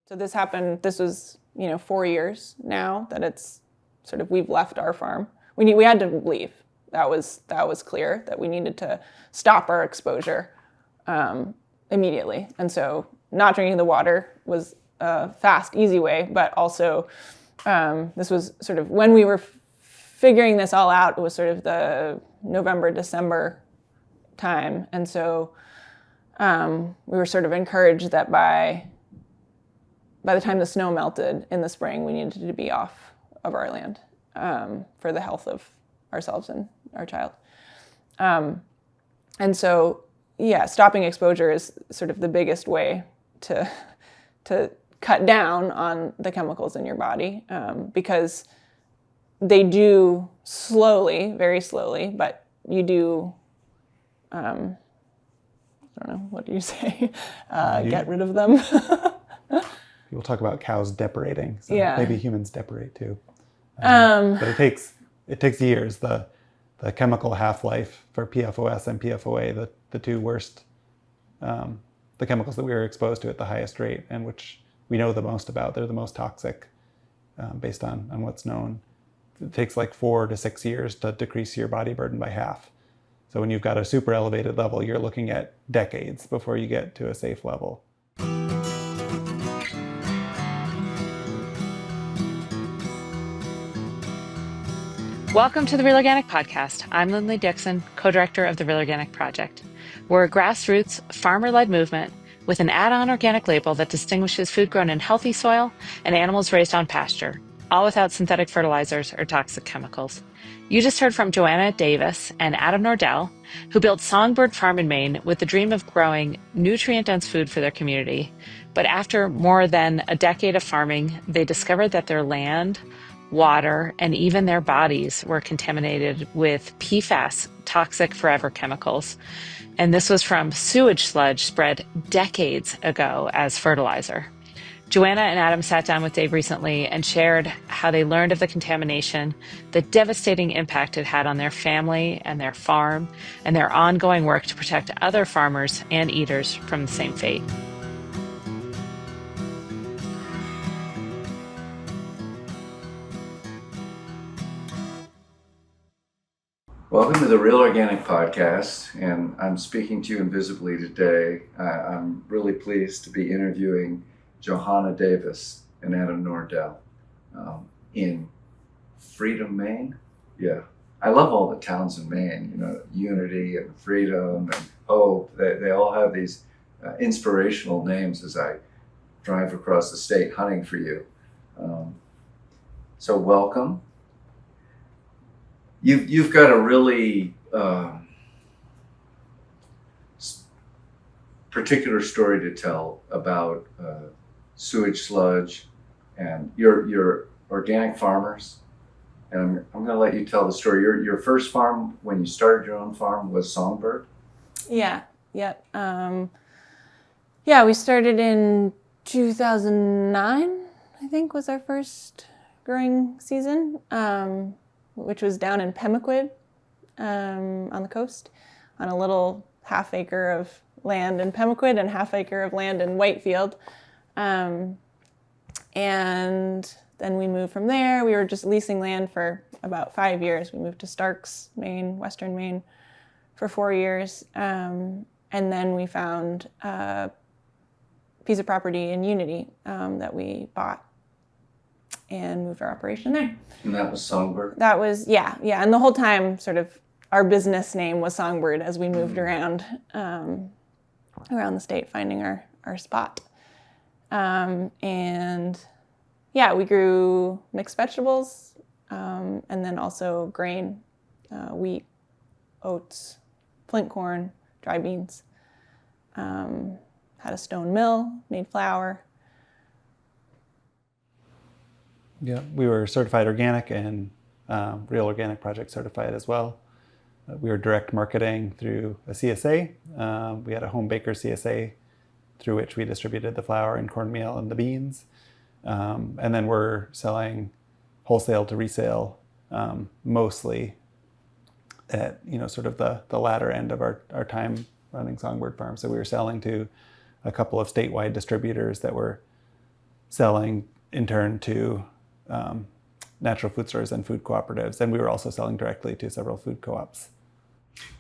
So this was, 4 years now that it's sort of, we've left our farm. We had to leave. That was clear that we needed to stop our exposure immediately. And so not drinking the water was a fast, easy way, but also this was sort of when we were figuring this all out, it was sort of the November, December time. And so we were sort of encouraged that by the time the snow melted in the spring, we needed to be off of our land for the health of ourselves and our child. And so, stopping exposure is sort of the biggest way to cut down on the chemicals in your body, because they do slowly, very slowly, but you do, I don't know, what do you say? Get rid of them. People talk about cows depurating, so Yeah. maybe humans depurate too. But it takes years. The chemical half-life for PFOS and PFOA, the two worst, the chemicals that we were exposed to at the highest rate and which we know the most about. They're the most toxic based on what's known. It takes like 4 to 6 years to decrease your body burden by half. So when you've got a super elevated level, you're looking at decades before you get to a safe level. Welcome to the Real Organic Podcast. I'm Linley, Dixon, co-director of the Real Organic Project. We're a grassroots, farmer-led movement with an add-on organic label that distinguishes food grown in healthy soil and animals raised on pasture, all without synthetic fertilizers or toxic chemicals. You just heard from Johanna Davis and Adam Nordell, who built Songbird Farm in Maine with the dream of growing nutrient-dense food for their community. But after more than a decade of farming, they discovered that their land, water, and even their bodies were contaminated with PFAS, toxic forever chemicals. And this was from sewage sludge spread decades ago as fertilizer. Johanna and Adam sat down with Dave recently and shared how they learned of the contamination, the devastating impact it had on their family and their farm, and their ongoing work to protect other farmers and eaters from the same fate. Welcome to the Real Organic Podcast, and I'm speaking to you invisibly today. I'm really pleased to be interviewing Johanna Davis and Adam Nordell in Freedom, Maine. Yeah, I love all the towns in Maine, Unity and Freedom and Hope. They all have these inspirational names as I drive across the state hunting for you. So welcome. You've got a really particular story to tell about sewage sludge, and you're organic farmers, and I'm going to let you tell the story. Your first farm, when you started your own farm, was Songbird? Yeah. We started in 2009, I think, was our first growing season. Which was down in Pemaquid on the coast, on a little half acre of land in Pemaquid and half acre of land in Whitefield. And then we moved from there. We were just leasing land for about 5 years. We moved to Starks, Maine, Western Maine, for 4 years. And then we found a piece of property in Unity that we bought and moved our operation there. And that was Songbird? That was, yeah. And the whole time, sort of, our business name was Songbird as we moved around the state, finding our spot. We grew mixed vegetables, and then also grain, wheat, oats, flint corn, dry beans. Had a stone mill, made flour. Yeah, we were certified organic and Real Organic Project certified as well. We were direct marketing through a CSA. We had a home baker CSA through which we distributed the flour and cornmeal and the beans. And then we're selling wholesale to resale, mostly at sort of the latter end of our time running Songbird Farm. So we were selling to a couple of statewide distributors that were selling in turn to natural food stores and food cooperatives. And we were also selling directly to several food co-ops.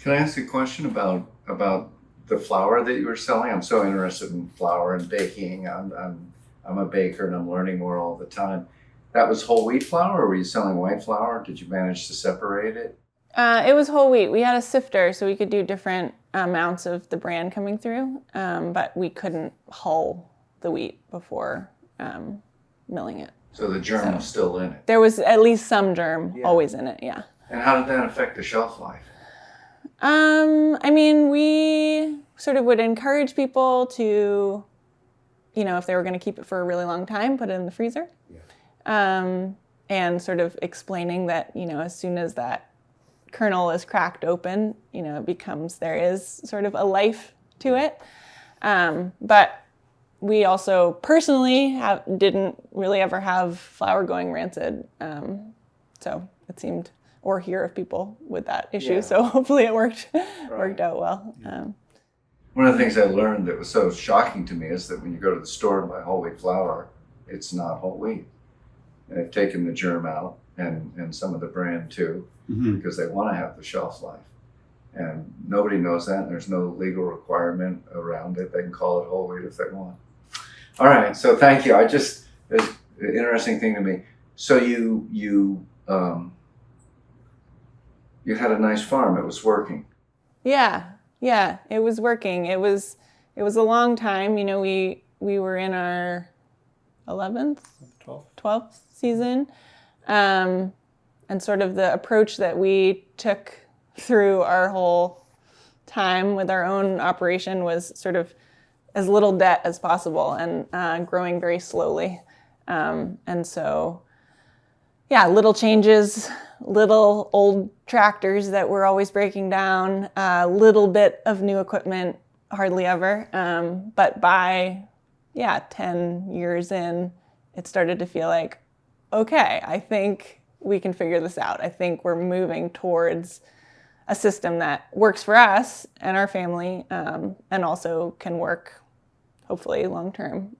Can I ask a question about the flour that you were selling? I'm so interested in flour and baking. I'm a baker and I'm learning more all the time. That was whole wheat flour, or were you selling white flour? Did you manage to separate it? It was whole wheat. We had a sifter, so we could do different amounts of the bran coming through, but we couldn't hull the wheat before milling it. So the germ was still in it. There was at least some germ always in it, yeah. And how did that affect the shelf life? I mean, we sort of would encourage people to, if they were going to keep it for a really long time, put it in the freezer. Yeah. And sort of explaining that, as soon as that kernel is cracked open, there is sort of a life to it. But we also personally didn't really ever have flour going rancid. So it seemed, or hear of people with that issue. Yeah. So hopefully it worked out well. One of the things I learned that was so shocking to me is that when you go to the store and buy whole wheat flour, it's not whole wheat. And they've taken the germ out and some of the bran too, because they want to have the shelf life. And nobody knows that, and there's no legal requirement around it. They can call it whole wheat if they want. All right, so thank you. It's an interesting thing to me. So you had a nice farm. It was working. Yeah, it was working. It was a long time. We were in our 11th, 12th season. And sort of the approach that we took through our whole time with our own operation was sort of as little debt as possible and growing very slowly. And so, little changes, little old tractors that were always breaking down, a little bit of new equipment, hardly ever. But by, 10 years in, it started to feel like, okay, I think we can figure this out. I think we're moving towards a system that works for us and our family, and also can work, hopefully, long-term,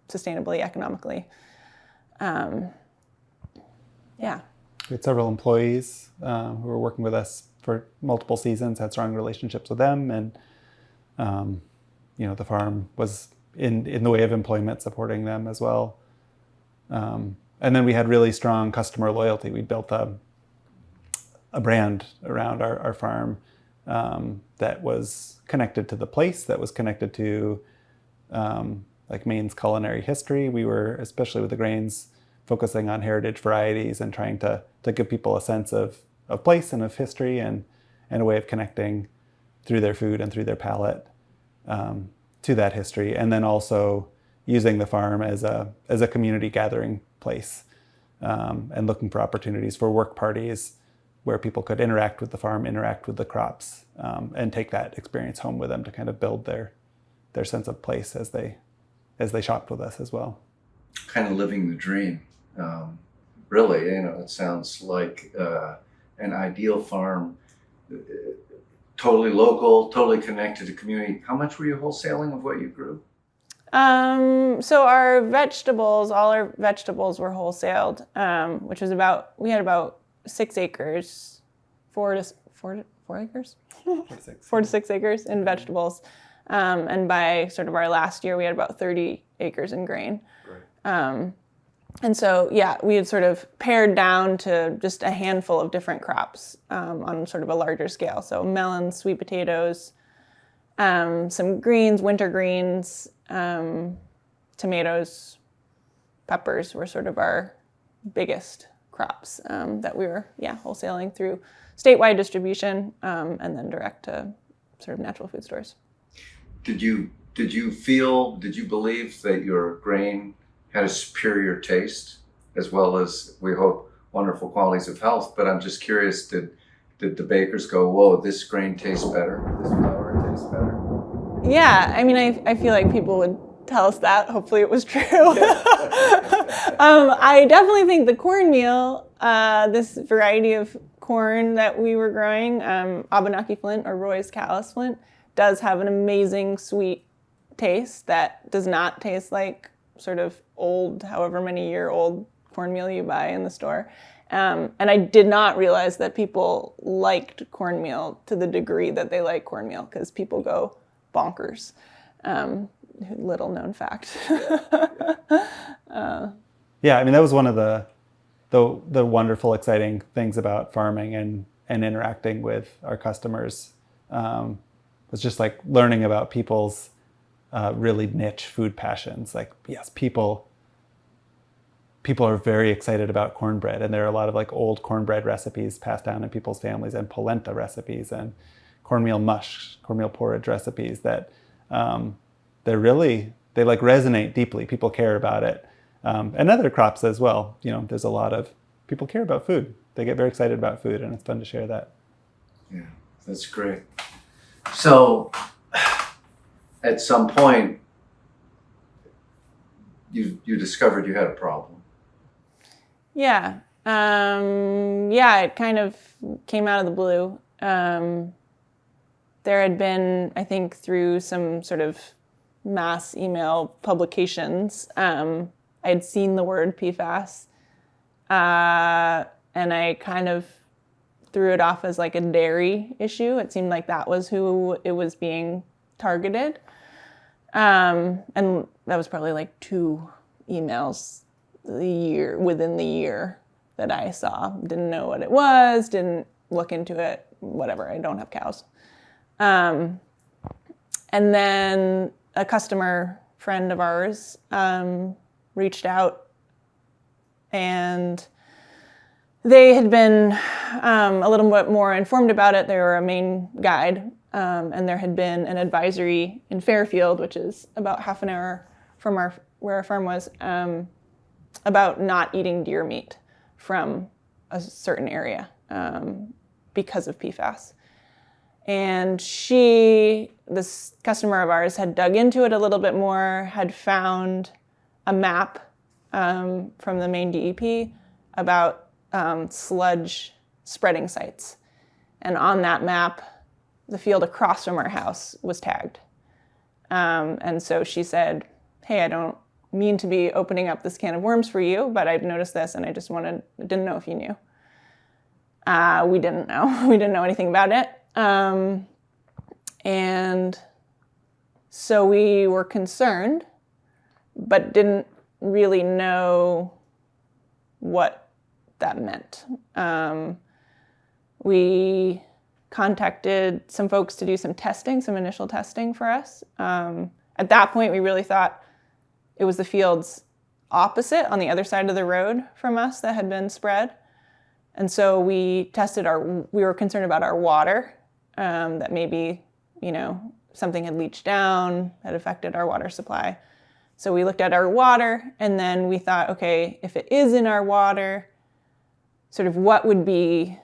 sustainably, economically. We had several employees who were working with us for multiple seasons, had strong relationships with them, and the farm was in the way of employment supporting them as well. And then we had really strong customer loyalty. We built a brand around our farm that was connected to the place, that was connected to Maine's culinary history. We were, especially with the grains, focusing on heritage varieties and trying to give people a sense of place and of history and a way of connecting through their food and through their palate to that history. And then also using the farm as a community gathering place, and looking for opportunities for work parties where people could interact with the farm, interact with the crops, and take that experience home with them to kind of build their sense of place as they shopped with us as well. Kind of living the dream. Really, it sounds like an ideal farm, totally local, totally connected to community. How much were you wholesaling of what you grew? So our vegetables, all our vegetables were wholesaled, which was we had about 6 acres, 4 acres? 4 to 6 acres in vegetables. And by sort of our last year, we had about 30 acres in grain. Right. And so, we had sort of pared down to just a handful of different crops on sort of a larger scale. So melons, sweet potatoes, some greens, winter greens, tomatoes, peppers were sort of our biggest crops that we were, wholesaling through statewide distribution and then direct to sort of natural food stores. Did you believe that your grain had a superior taste as well as, we hope, wonderful qualities of health? But I'm just curious, did the bakers go, whoa, this grain tastes better, this flour tastes better? Yeah, I mean, I feel like people would tell us that. Hopefully it was true. I definitely think the cornmeal, this variety of corn that we were growing, Abenaki flint or Roy's callus flint, does have an amazing sweet taste that does not taste like sort of old, however many year old cornmeal you buy in the store. And I did not realize that people liked cornmeal to the degree that they like cornmeal, because people go bonkers. Little known fact. Yeah, I mean, that was one of the wonderful, exciting things about farming and interacting with our customers. Was just like learning about people's really niche food passions. Like, yes, people are very excited about cornbread, and there are a lot of like old cornbread recipes passed down in people's families, and polenta recipes, and cornmeal mush, cornmeal porridge recipes that they like resonate deeply. People care about it, and other crops as well. You know, there's a lot of people care about food. They get very excited about food, and it's fun to share that. Yeah, that's great. So, at some point, you discovered you had a problem. Yeah. It kind of came out of the blue. There had been, I think, through some sort of mass email publications, I had seen the word PFAS, and I kind of threw it off as like a dairy issue. It seemed like that was who it was being targeted. And that was probably like 2 emails within the year that I saw. Didn't know what it was, didn't look into it, whatever. I don't have cows. And then a customer friend of ours reached out, and they had been a little bit more informed about it. They were a Maine guide, and there had been an advisory in Fairfield, which is about half an hour from where our farm was, about not eating deer meat from a certain area because of PFAS. And this customer of ours, had dug into it a little bit more, had found a map from the Maine DEP about sludge spreading sites. And on that map, the field across from our house was tagged. And so she said, hey, I don't mean to be opening up this can of worms for you, but I've noticed this, and I just didn't know if you knew. We didn't know. We didn't know anything about it. And so we were concerned, but didn't really know what that meant. We contacted some folks to do some initial testing for us. At that point, we really thought it was the fields opposite on the other side of the road from us that had been spread. And so we were concerned about our water, that maybe, something had leached down, had affected our water supply. So we looked at our water, and then we thought, okay, if it is in our water, sort of what would be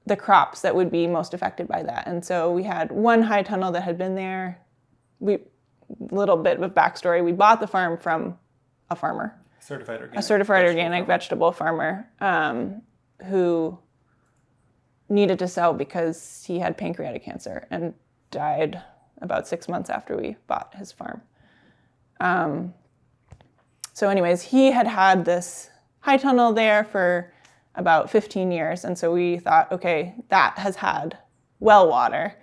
the crops that would be most affected by that. And so we had one high tunnel that had been there. Little bit of backstory, we bought the farm from a farmer. A certified organic vegetable farmer who needed to sell because he had pancreatic cancer and died about 6 months after we bought his farm. So anyways, he had this high tunnel there for about 15 years. And so we thought, okay, that has had well water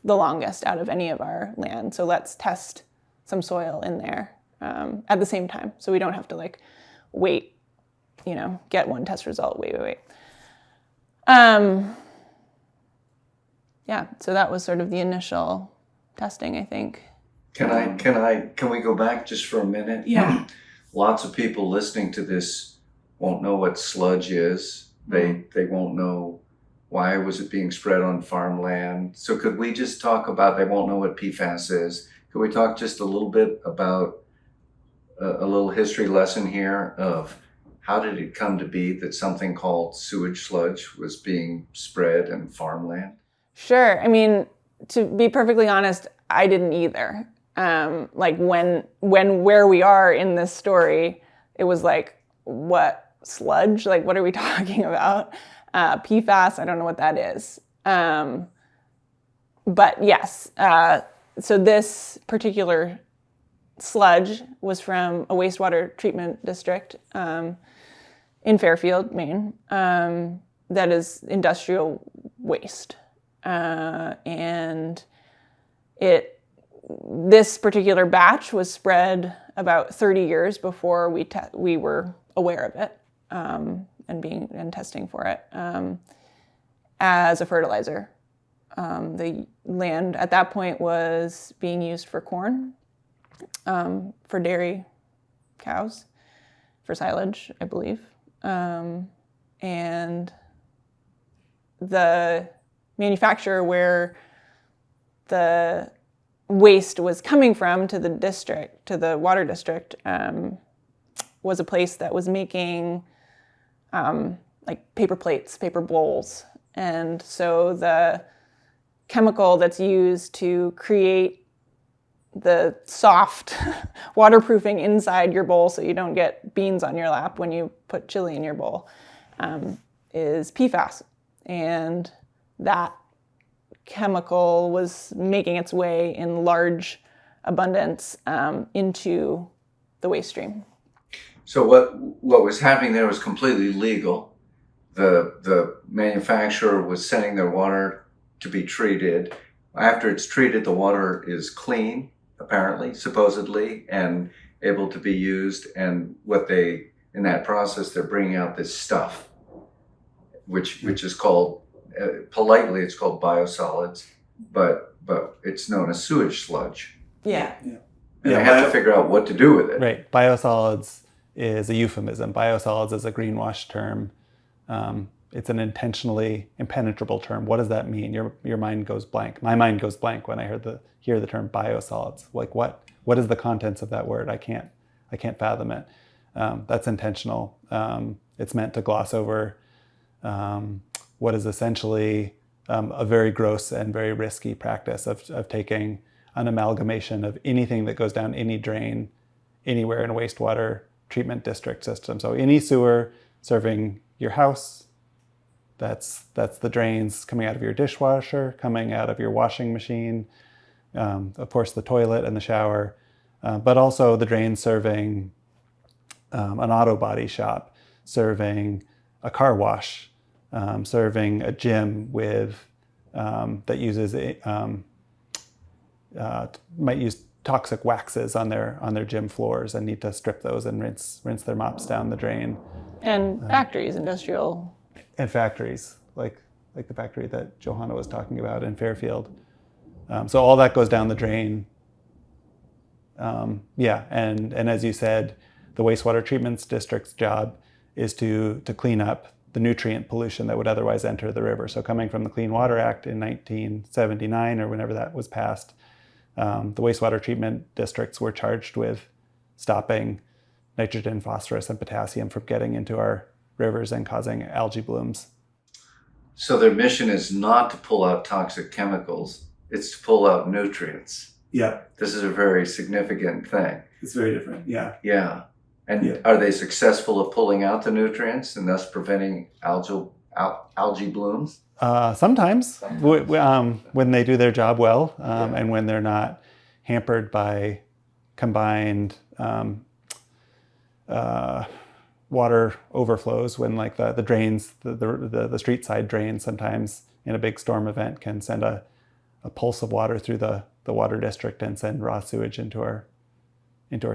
the longest out of any of our land. So let's test some soil in there at the same time. So we don't have to wait, get one test result, wait. So that was sort of the initial testing, I think. Can we go back just for a minute? Yeah. Lots of people listening to this won't know what sludge is. They won't know why was it being spread on farmland. So could we just talk about, they won't know what PFAS is. Could we talk just a little bit about a little history lesson here of how did it come to be that something called sewage sludge was being spread in farmland? Sure. I mean, to be perfectly honest, I didn't either. Where we are in this story, it was like, what, sludge? Like, what are we talking about? PFAS, I don't know what that is. But yes, so this particular sludge was from a wastewater treatment district in Fairfield, Maine, that is industrial waste. And this particular batch was spread about 30 years before we were aware of it and testing for it as a fertilizer. The land at that point was being used for corn, for dairy cows, for silage, I believe. And the manufacturer where the waste was coming from to the water district, was a place that was making like paper plates, paper bowls. And so the chemical that's used to create the soft waterproofing inside your bowl so you don't get beans on your lap when you put chili in your bowl is PFAS. And that chemical was making its way in large abundance into the waste stream. So what was happening there was completely legal. The manufacturer was sending their water to be treated. After it's treated, the water is clean, apparently, supposedly, and able to be used. And in that process, they're bringing out this stuff, which is called, politely, it's called biosolids, but it's known as sewage sludge. Yeah. And they have to figure out what to do with it. Right. Biosolids is a euphemism. Biosolids is a greenwash term. It's an intentionally impenetrable term. What does that mean? Your mind goes blank. My mind goes blank when I hear the term biosolids. Like what is the contents of that word? I can't fathom it. That's intentional. It's meant to gloss over what is essentially a very gross and very risky practice of taking an amalgamation of anything that goes down any drain anywhere in a wastewater treatment district system. So any sewer serving your house, that's the drains coming out of your dishwasher, coming out of your washing machine, of course the toilet and the shower, but also the drains serving an auto body shop, serving a car wash, serving a gym with that uses might use toxic waxes on their gym floors and need to strip those and rinse their mops down the drain. And factories, industrial. And factories, like the factory that Johanna was talking about in Fairfield. So all that goes down the drain. And as you said, the wastewater treatment district's job is to clean up the nutrient pollution that would otherwise enter the river. So coming from the Clean Water Act in 1979 or whenever that was passed, the wastewater treatment districts were charged with stopping nitrogen, phosphorus, and potassium from getting into our rivers and causing algae blooms. So their mission is not to pull out toxic chemicals, it's to pull out nutrients. Yeah. This is a very significant thing. It's very different, yeah. Yeah. And are they successful at pulling out the nutrients and thus preventing algae blooms? Sometimes, when they do their job well, and when they're not hampered by combined water overflows, when like the drains, the street side drains sometimes in a big storm event can send a pulse of water through the water district and send raw sewage into our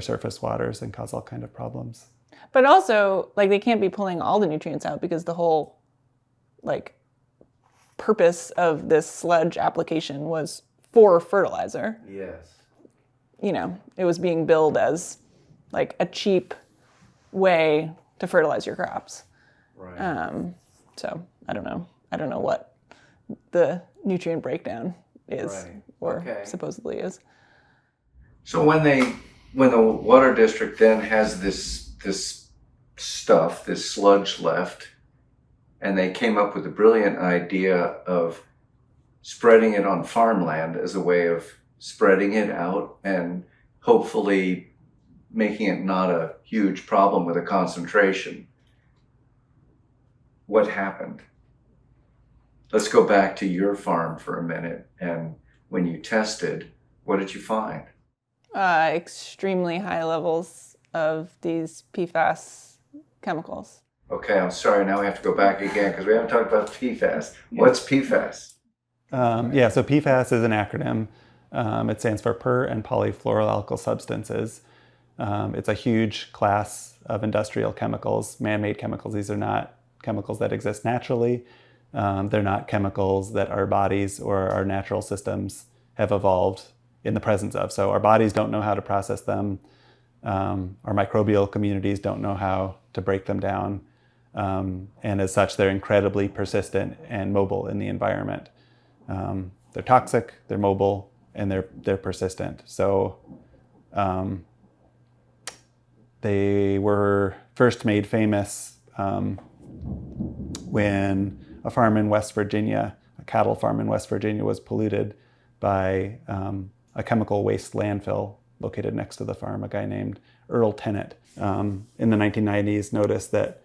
surface waters and cause all kind of problems. But also, like, they can't be pulling all the nutrients out because the whole, like, purpose of this sludge application was for fertilizer. Yes. You know, it was being billed as, like, a cheap way to fertilize your crops. Right. So I don't know what the nutrient breakdown is, Right. or Okay. supposedly is. So when the water district then has this stuff, this sludge left, and they came up with the brilliant idea of spreading it on farmland as a way of spreading it out and hopefully making it not a huge problem with a concentration. What happened? Let's go back to your farm for a minute. And when you tested, what did you find? Extremely high levels of these PFAS chemicals. Okay, I'm sorry. Now we have to go back again because we haven't talked about PFAS. What's PFAS? So PFAS is an acronym. It stands for per and polyfluoroalkyl substances. It's a huge class of industrial chemicals, man-made chemicals. These are not chemicals that exist naturally. They're not chemicals that our bodies or our natural systems have evolved in the presence of. So our bodies don't know how to process them. Our microbial communities don't know how to break them down. And as such, they're incredibly persistent and mobile in the environment. They're toxic, they're mobile, and they're persistent. So they were first made famous when a farm in West Virginia, a cattle farm in West Virginia, was polluted by a chemical waste landfill located next to the farm. A guy named Earl Tennant in the 1990s noticed that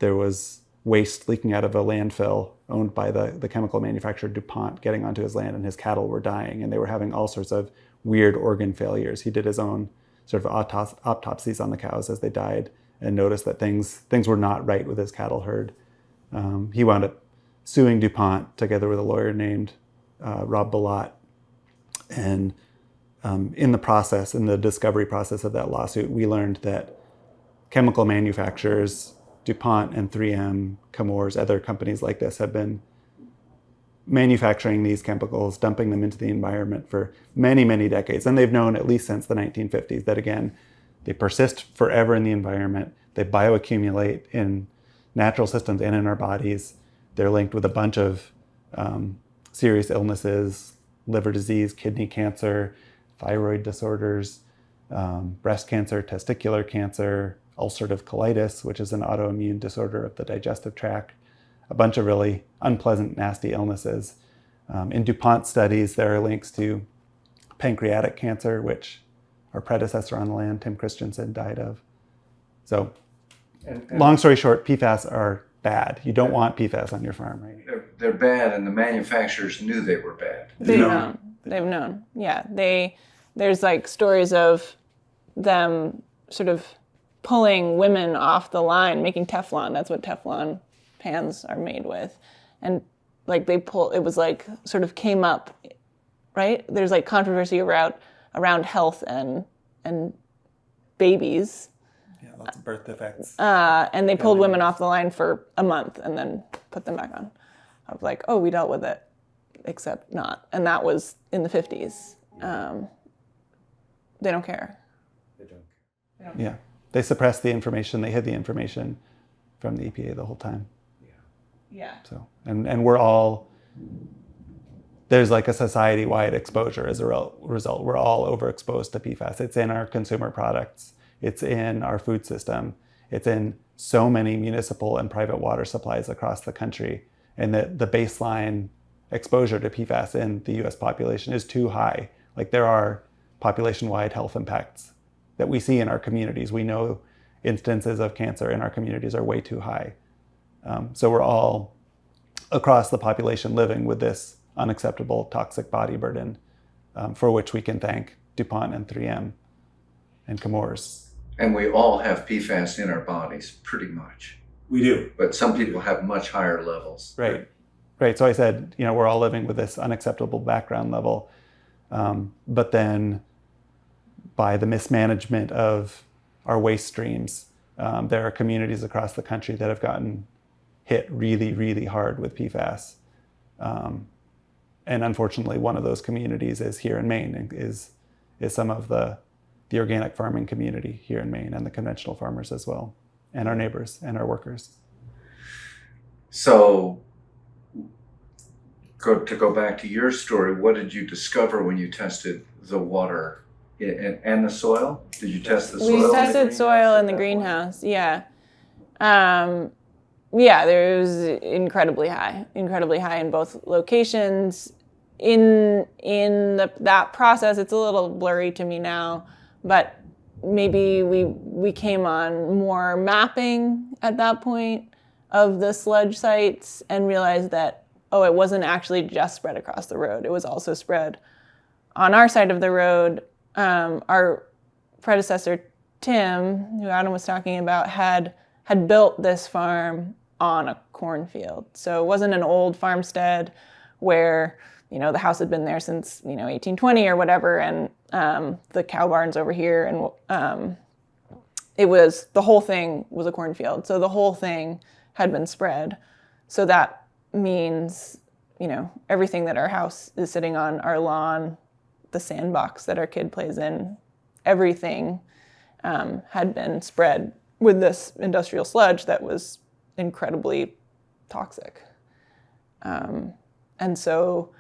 there was waste leaking out of a landfill owned by the chemical manufacturer DuPont getting onto his land, and his cattle were dying, and they were having all sorts of weird organ failures. He did his own sort of autopsies on the cows as they died and noticed that things were not right with his cattle herd. He wound up suing DuPont together with a lawyer named Rob Bilott. And in the discovery process of that lawsuit, we learned that chemical manufacturers, DuPont and 3M, Chemours, other companies like this, have been manufacturing these chemicals, dumping them into the environment for many, many decades. And they've known, at least since the 1950s, that again, they persist forever in the environment. They bioaccumulate in natural systems and in our bodies. They're linked with a bunch of serious illnesses, liver disease, kidney cancer, thyroid disorders, breast cancer, testicular cancer, ulcerative colitis, which is an autoimmune disorder of the digestive tract, a bunch of really unpleasant, nasty illnesses. In DuPont studies, there are links to pancreatic cancer, which our predecessor on the land, Tim Christensen, died of. So, long story short, PFAS are bad. You don't want PFAS on your farm, right? They're bad, and the manufacturers knew they were bad. They've known. Yeah, there's like stories of them sort of pulling women off the line, making Teflon. That's what Teflon pans are made with. And like it was like sort of came up, right? There's like controversy around health and babies. Yeah, lots of birth defects. And they pulled women off the line for a month and then put them back on. I was like, oh, we dealt with it, except not. And that was in the 50s. They don't care. Yeah. They suppressed the information. They hid the information from the EPA the whole time. Yeah. So, and we're all, there's like a society-wide exposure as a result. We're all overexposed to PFAS. It's in our consumer products. It's in our food system. It's in so many municipal and private water supplies across the country. And the baseline exposure to PFAS in the US population is too high. Like there are population-wide health impacts that we see in our communities. We know instances of cancer in our communities are way too high. So we're all across the population living with this unacceptable toxic body burden for which we can thank DuPont and 3M and Chemours. And we all have PFAS in our bodies, pretty much. We do. But some people have much higher levels. Right. So I said, we're all living with this unacceptable background level. But then by the mismanagement of our waste streams, there are communities across the country that have gotten hit really, really hard with PFAS. And unfortunately, one of those communities is here in Maine, and is some of the organic farming community here in Maine, and the conventional farmers as well, and our neighbors and our workers. So to go back to your story, what did you discover when you tested the water and the soil? Did you test the soil? We tested soil in the greenhouse, yeah. Yeah, there was incredibly high in both locations. In that process, it's a little blurry to me now, but maybe we came on more mapping at that point of the sludge sites and realized that, it wasn't actually just spread across the road. It was also spread on our side of the road our predecessor, Tim, who Adam was talking about, had built this farm on a cornfield. So it wasn't an old farmstead where, the house had been there since, 1820 or whatever, and the cow barn's over here, and the whole thing was a cornfield. So the whole thing had been spread. So that means, everything that our house is sitting on, our lawn, the sandbox that our kid plays in, everything had been spread with this industrial sludge that was incredibly toxic. And so,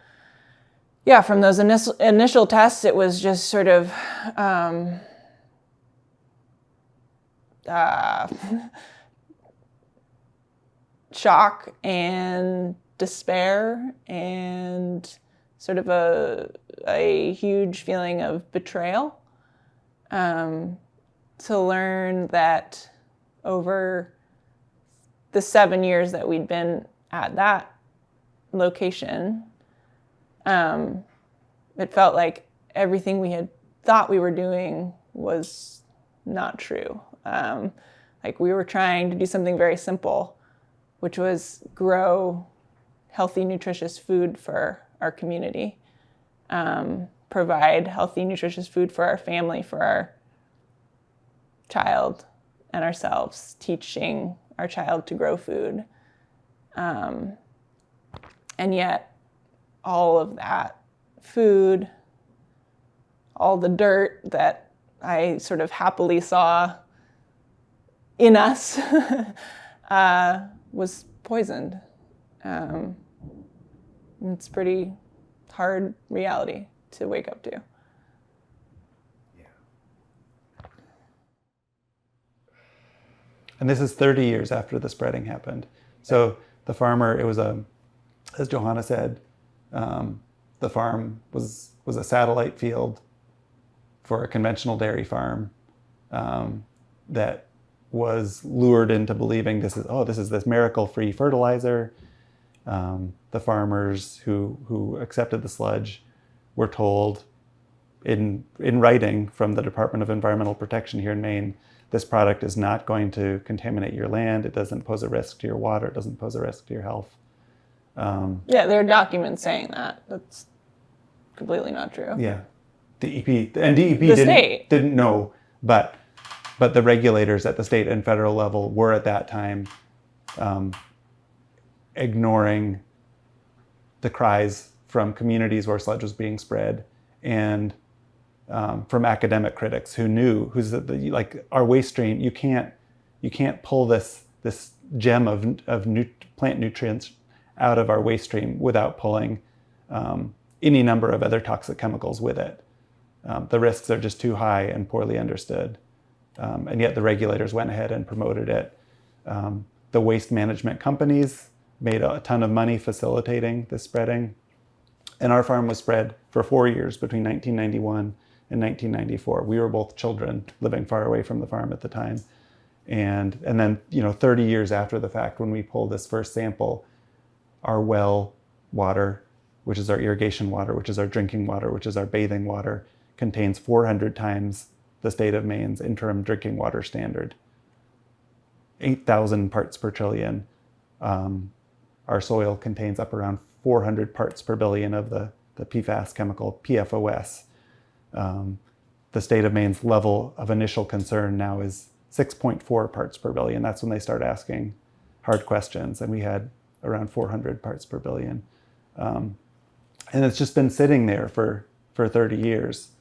from those initial tests, it was just sort of shock and despair and sort of a huge feeling of betrayal, to learn that over the 7 years that we'd been at that location, it felt like everything we had thought we were doing was not true. Like we were trying to do something very simple, which was grow healthy, nutritious food for our community, provide healthy, nutritious food for our family, for our child and ourselves, teaching our child to grow food. And yet all of that food, all the dirt that I sort of happily saw in us was poisoned. It's pretty hard reality to wake up to. And this is 30 years after the spreading happened. So the farmer, it was as Johanna said, the farm was a satellite field for a conventional dairy farm that was lured into believing this is this miracle-free fertilizer. The farmers who accepted the sludge were told in writing from the Department of Environmental Protection here in Maine, this product is not going to contaminate your land. It doesn't pose a risk to your water. It doesn't pose a risk to your health. There are documents saying that. That's completely not true. Yeah. DEP didn't know, but the regulators at the state and federal level were at that time ignoring the cries from communities where sludge was being spread and from academic critics who's like our waste stream. You can't pull this gem of plant nutrients out of our waste stream without pulling any number of other toxic chemicals with it. The risks are just too high and poorly understood. And yet the regulators went ahead and promoted it. The waste management companies made a ton of money facilitating the spreading. And our farm was spread for 4 years between 1991 and 1994. We were both children living far away from the farm at the time. And then, 30 years after the fact, when we pulled this first sample, our well water, which is our irrigation water, which is our drinking water, which is our bathing water, contains 400 times the state of Maine's interim drinking water standard. 8,000 parts per trillion. Our soil contains up around 400 parts per billion of the PFAS chemical, PFOS. The state of Maine's level of initial concern now is 6.4 parts per billion. That's when they start asking hard questions, and we had around 400 parts per billion. And it's just been sitting there for 30 years.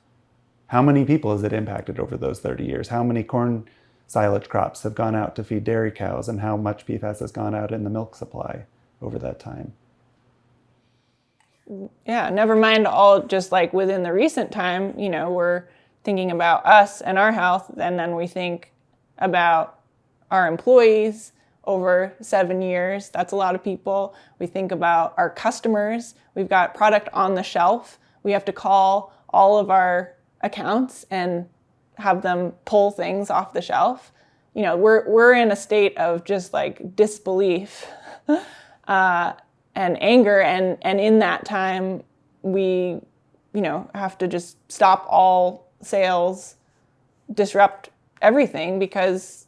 How many people has it impacted over those 30 years? How many corn silage crops have gone out to feed dairy cows, and how much PFAS has gone out in the milk supply over that time? Yeah, never mind all just like within the recent time, we're thinking about us and our health, and then we think about our employees over 7 years. That's a lot of people. We think about our customers. We've got product on the shelf. We have to call all of our accounts and have them pull things off the shelf. We're in a state of just like disbelief and anger, and in that time we have to just stop all sales, disrupt everything because,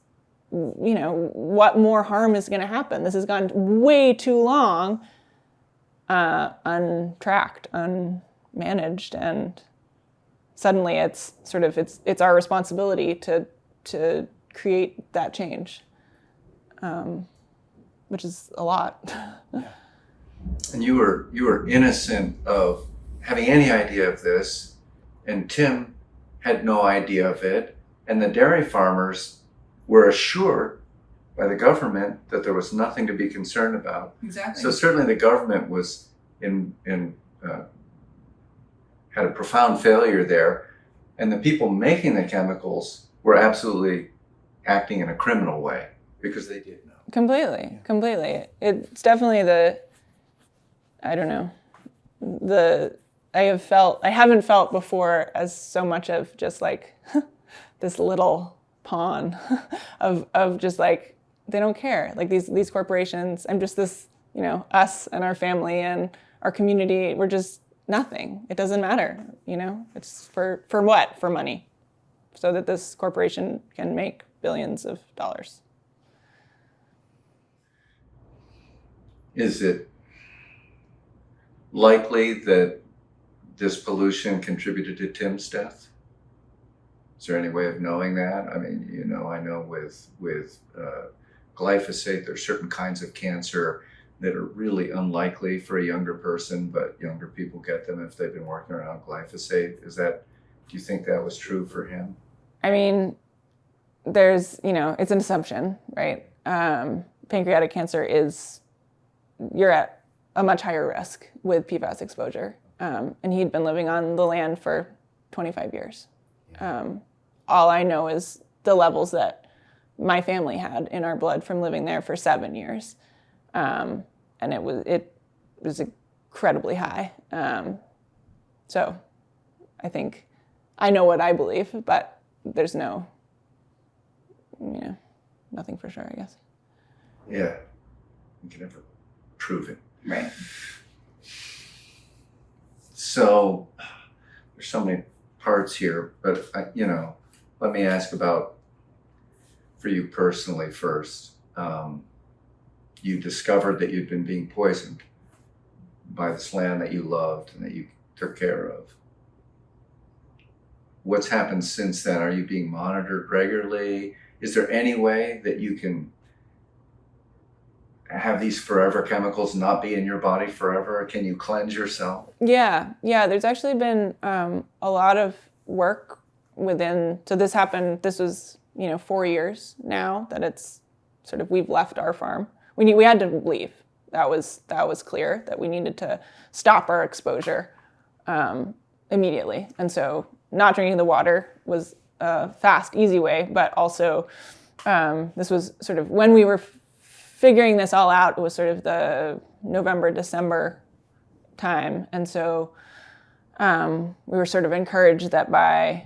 what more harm is going to happen? This has gone way too long, untracked, unmanaged, and suddenly it's our responsibility to create that change, which is a lot. And you were innocent of having any idea of this, and Tim had no idea of it, and the dairy farmers were assured by the government that there was nothing to be concerned about. Exactly. So certainly the government was had a profound failure there, and the people making the chemicals were absolutely acting in a criminal way because they did know. Completely. It's definitely I haven't felt before as so much of just like this little pawn of just like, they don't care. Like these corporations, I'm just this, us and our family and our community, we're just nothing. It doesn't matter, it's for what? For money. So that this corporation can make billions of dollars. Is it likely that this pollution contributed to Tim's death? Is there any way of knowing that? I mean, I know with glyphosate, there's certain kinds of cancer that are really unlikely for a younger person, but younger people get them if they've been working around glyphosate. Do you think that was true for him? I mean, there's, it's an assumption, right? Pancreatic cancer you're at a much higher risk with PFAS exposure. And he'd been living on the land for 25 years. All I know is the levels that my family had in our blood from living there for 7 years. And it was incredibly high. So I think I know what I believe, but there's nothing for sure, I guess. Yeah, you can never prove it. Right. So there's so many parts here, but let me ask about, for you personally first, you discovered that you'd been being poisoned by this land that you loved and that you took care of. What's happened since then? Are you being monitored regularly? Is there any way that you can have these forever chemicals not be in your body forever? Can you cleanse yourself? Yeah. There's actually been a lot of work so this happened, this was, 4 years now that it's we've left our farm. We had to leave. That was clear that we needed to stop our exposure immediately. And so not drinking the water was a fast, easy way, but also this was when we were figuring this all out, it was the November, December time. And so we were encouraged that by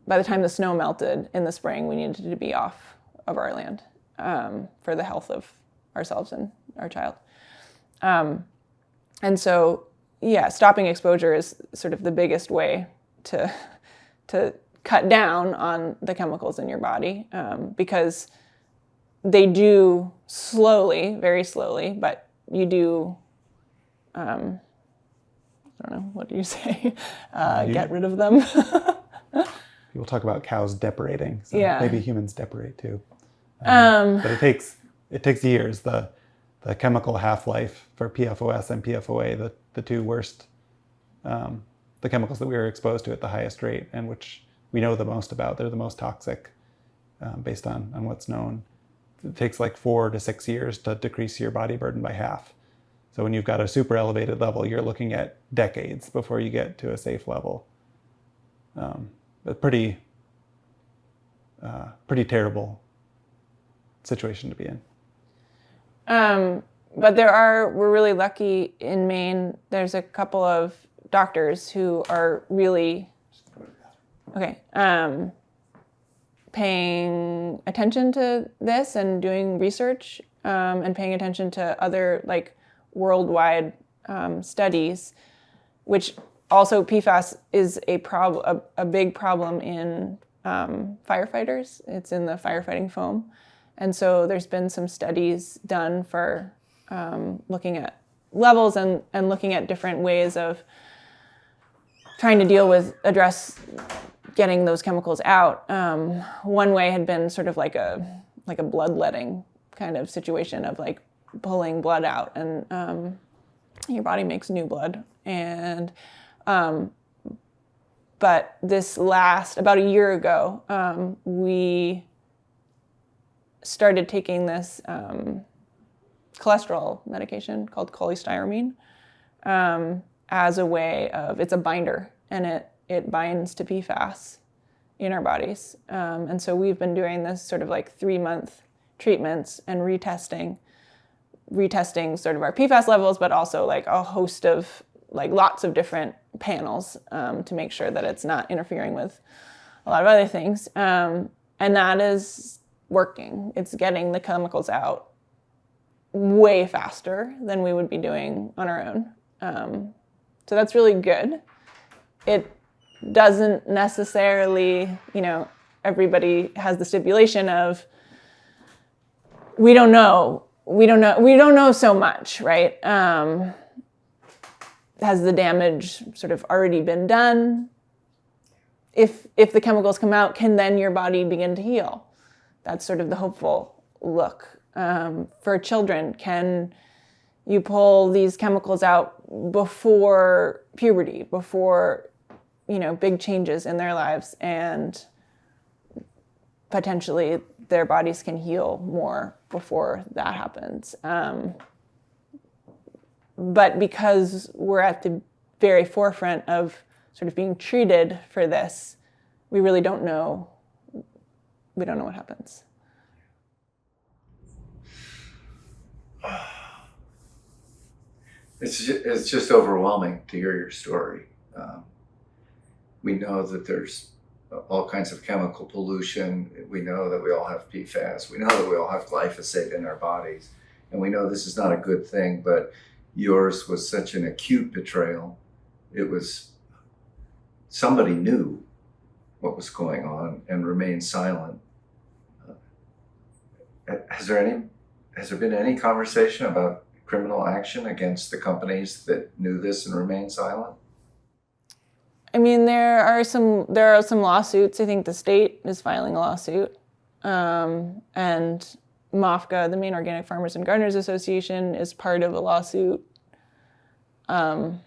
the time the snow melted in the spring, we needed to be off of our land for the health of ourselves and our child. And so, stopping exposure is the biggest way to cut down on the chemicals in your body because they do slowly, very slowly, but you do, I don't know, what do you say? Get rid of them. People talk about cows depurating, so Yeah. maybe humans depurate too. But it takes years. The chemical half-life for PFOS and PFOA, the two worst, the chemicals that we are exposed to at the highest rate and which we know the most about, they're the most toxic based on what's known. It takes 4 to 6 years to decrease your body burden by half. So when you've got a super elevated level, you're looking at decades before you get to a safe level. A pretty terrible situation to be in. But we're really lucky in Maine. There's a couple of doctors who are really, paying attention to this and doing research and paying attention to other worldwide studies, which also PFAS is a big problem in firefighters. It's in the firefighting foam. And so there's been some studies done for looking at levels and looking at different ways of trying to address getting those chemicals out. One way had been sort of like a bloodletting kind of situation of like pulling blood out, and your body makes new blood. And but about a year ago, we started taking this cholesterol medication called cholestyramine as a way of, it's a binder, and it binds to PFAS in our bodies. And so we've been doing this sort of like 3-month treatments and retesting sort of our PFAS levels, but also like a host of like lots of different panels to make sure that it's not interfering with a lot of other things. And that is working. It's getting the chemicals out way faster than we would be doing on our own. So that's really good. It doesn't necessarily, everybody has the stipulation of, we don't know so much, right? Has the damage sort of already been done? If the chemicals come out, can then your body begin to heal? That's sort of the hopeful look. For children, can you pull these chemicals out before puberty, before big changes in their lives, and potentially their bodies can heal more before that happens. But because we're at the very forefront of sort of being treated for this, we really don't know. We don't know what happens. It's just overwhelming to hear your story. We know that there's all kinds of chemical pollution. We know that we all have PFAS. We know that we all have glyphosate in our bodies. And we know this is not a good thing, but yours was such an acute betrayal. It was, somebody knew what was going on and remained silent. Has there been any conversation about criminal action against the companies that knew this and remained silent? I mean, there are some lawsuits. I think the state is filing a lawsuit, and MOFGA, the Maine Organic Farmers and Gardeners Association, is part of a lawsuit. You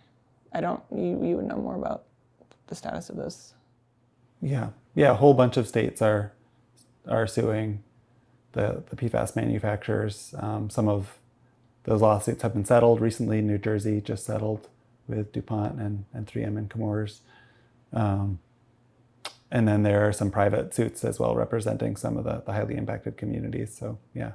would know more about the status of this. Yeah, a whole bunch of states are suing the PFAS manufacturers. Some of those lawsuits have been settled recently. New Jersey just settled with DuPont and 3M and Chemours. And then there are some private suits as well representing some of the highly impacted communities. So yeah,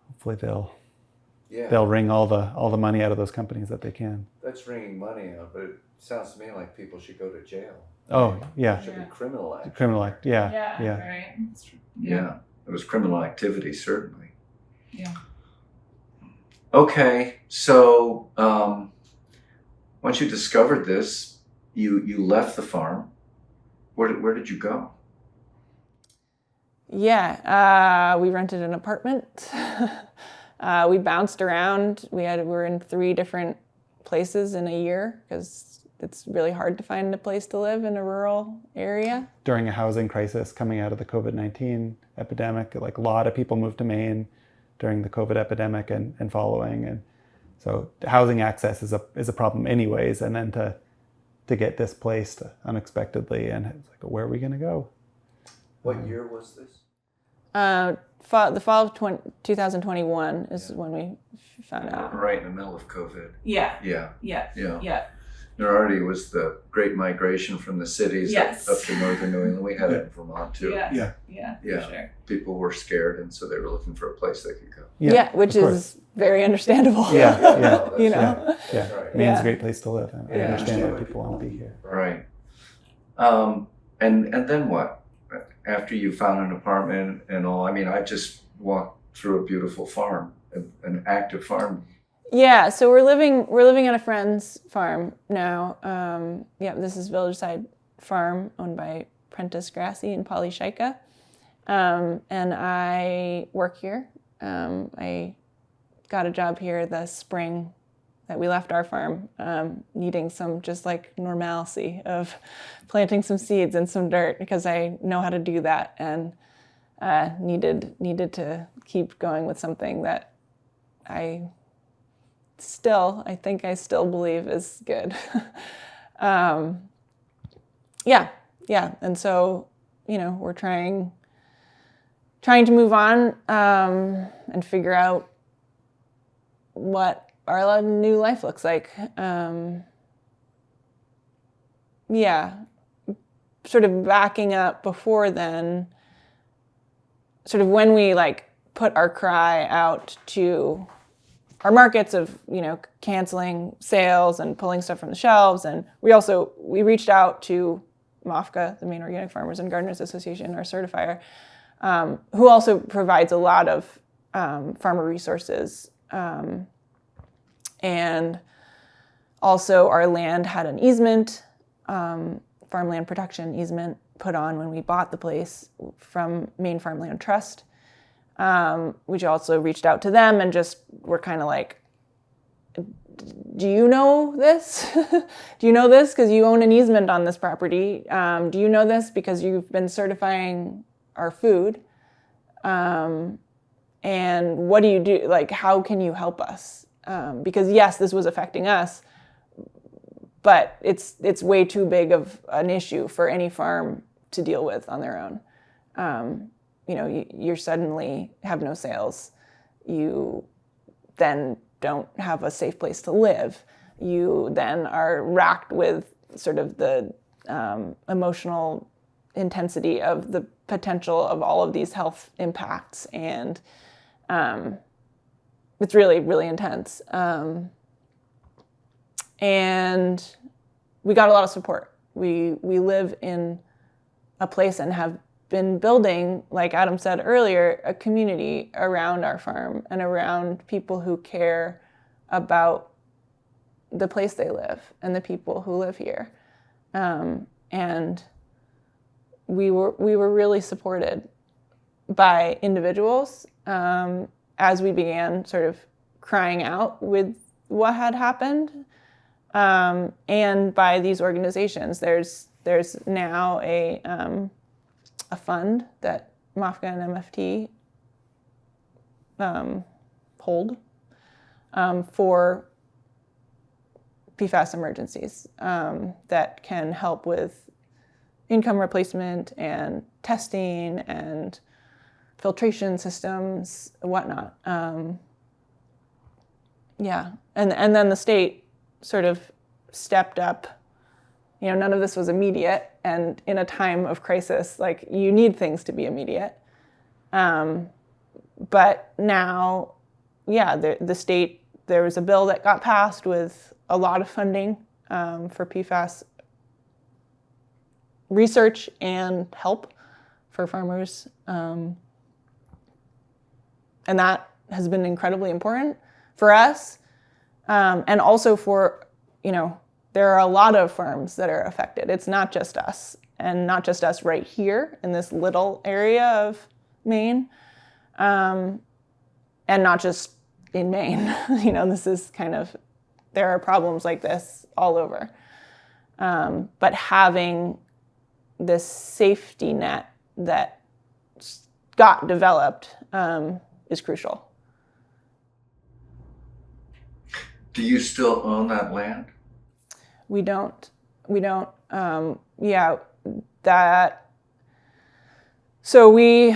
hopefully they'll wring all the money out of those companies that they can. That's wringing money out, but it sounds to me like people should go to jail. Oh yeah. It should be criminal action. Criminal act, yeah. Right. That's true. Yeah, it was criminal activity, certainly. Yeah. Okay, so once you discovered this, you left the farm. Where did you go? Yeah, we rented an apartment. We bounced around. We were in 3 different places in a year because it's really hard to find a place to live in a rural area. During a housing crisis coming out of the COVID-19 epidemic, like a lot of people moved to Maine during the COVID epidemic and following, and so housing access is a problem anyways, and then to get displaced unexpectedly, and it's like, where are we going to go? What year was this? The fall of 2021 is when we found out. Right in the middle of COVID. Yeah. Yeah. There already was the great migration from the cities up to northern New England. We had it in Vermont too. Yeah, for sure. People were scared, and so they were looking for a place they could go. Yeah, which is very understandable. Yeah. Right. Maine's a great place to live. I understand why people want to be here. Right. And then what? After you found an apartment and all, I mean, I just walked through a beautiful farm, an active farm. Yeah, so we're living on a friend's farm now. This is Village Side Farm owned by Prentice Grassi and Polly Shaika. And I work here. I got a job here the spring that we left our farm, needing some just like normalcy of planting some seeds in some dirt because I know how to do that, and needed to keep going with something that I think I still believe is good. And so, we're trying to move on and figure out what our new life looks like. Sort of backing up before then, sort of when we put our cry out to our markets of, canceling sales and pulling stuff from the shelves. And we reached out to MOFGA, the Maine Organic Farmers and Gardeners Association, our certifier, who also provides a lot of farmer resources. And also our land had an easement, farmland protection easement put on when we bought the place from Maine Farmland Trust. We also reached out to them and just were kind of like, do you know this? Do you know this because you own an easement on this property? Do you know this because you've been certifying our food? And what do you do? How can you help us? Because yes, this was affecting us, but it's way too big of an issue for any farm to deal with on their own. You suddenly have no sales. You then don't have a safe place to live. You then are racked with sort of the emotional intensity of the potential of all of these health impacts. And it's really, really intense. And we got a lot of support. We live in a place and have been building, like Adam said earlier, a community around our farm and around people who care about the place they live and the people who live here. And we were really supported by individuals as we began sort of crying out with what had happened, and by these organizations. There's now a fund that MOFGA and MFT hold for PFAS emergencies that can help with income replacement and testing and filtration systems, whatnot. And then the state sort of stepped up. None of this was immediate, and in a time of crisis, you need things to be immediate. But now, the state, there was a bill that got passed with a lot of funding for PFAS research and help for farmers. And that has been incredibly important for us. And also for, there are a lot of farms that are affected. It's not just us, and not just us right here in this little area of Maine, and not just in Maine. This is there are problems like this all over. But having this safety net that got developed is crucial. Do you still own that land? We don't. So we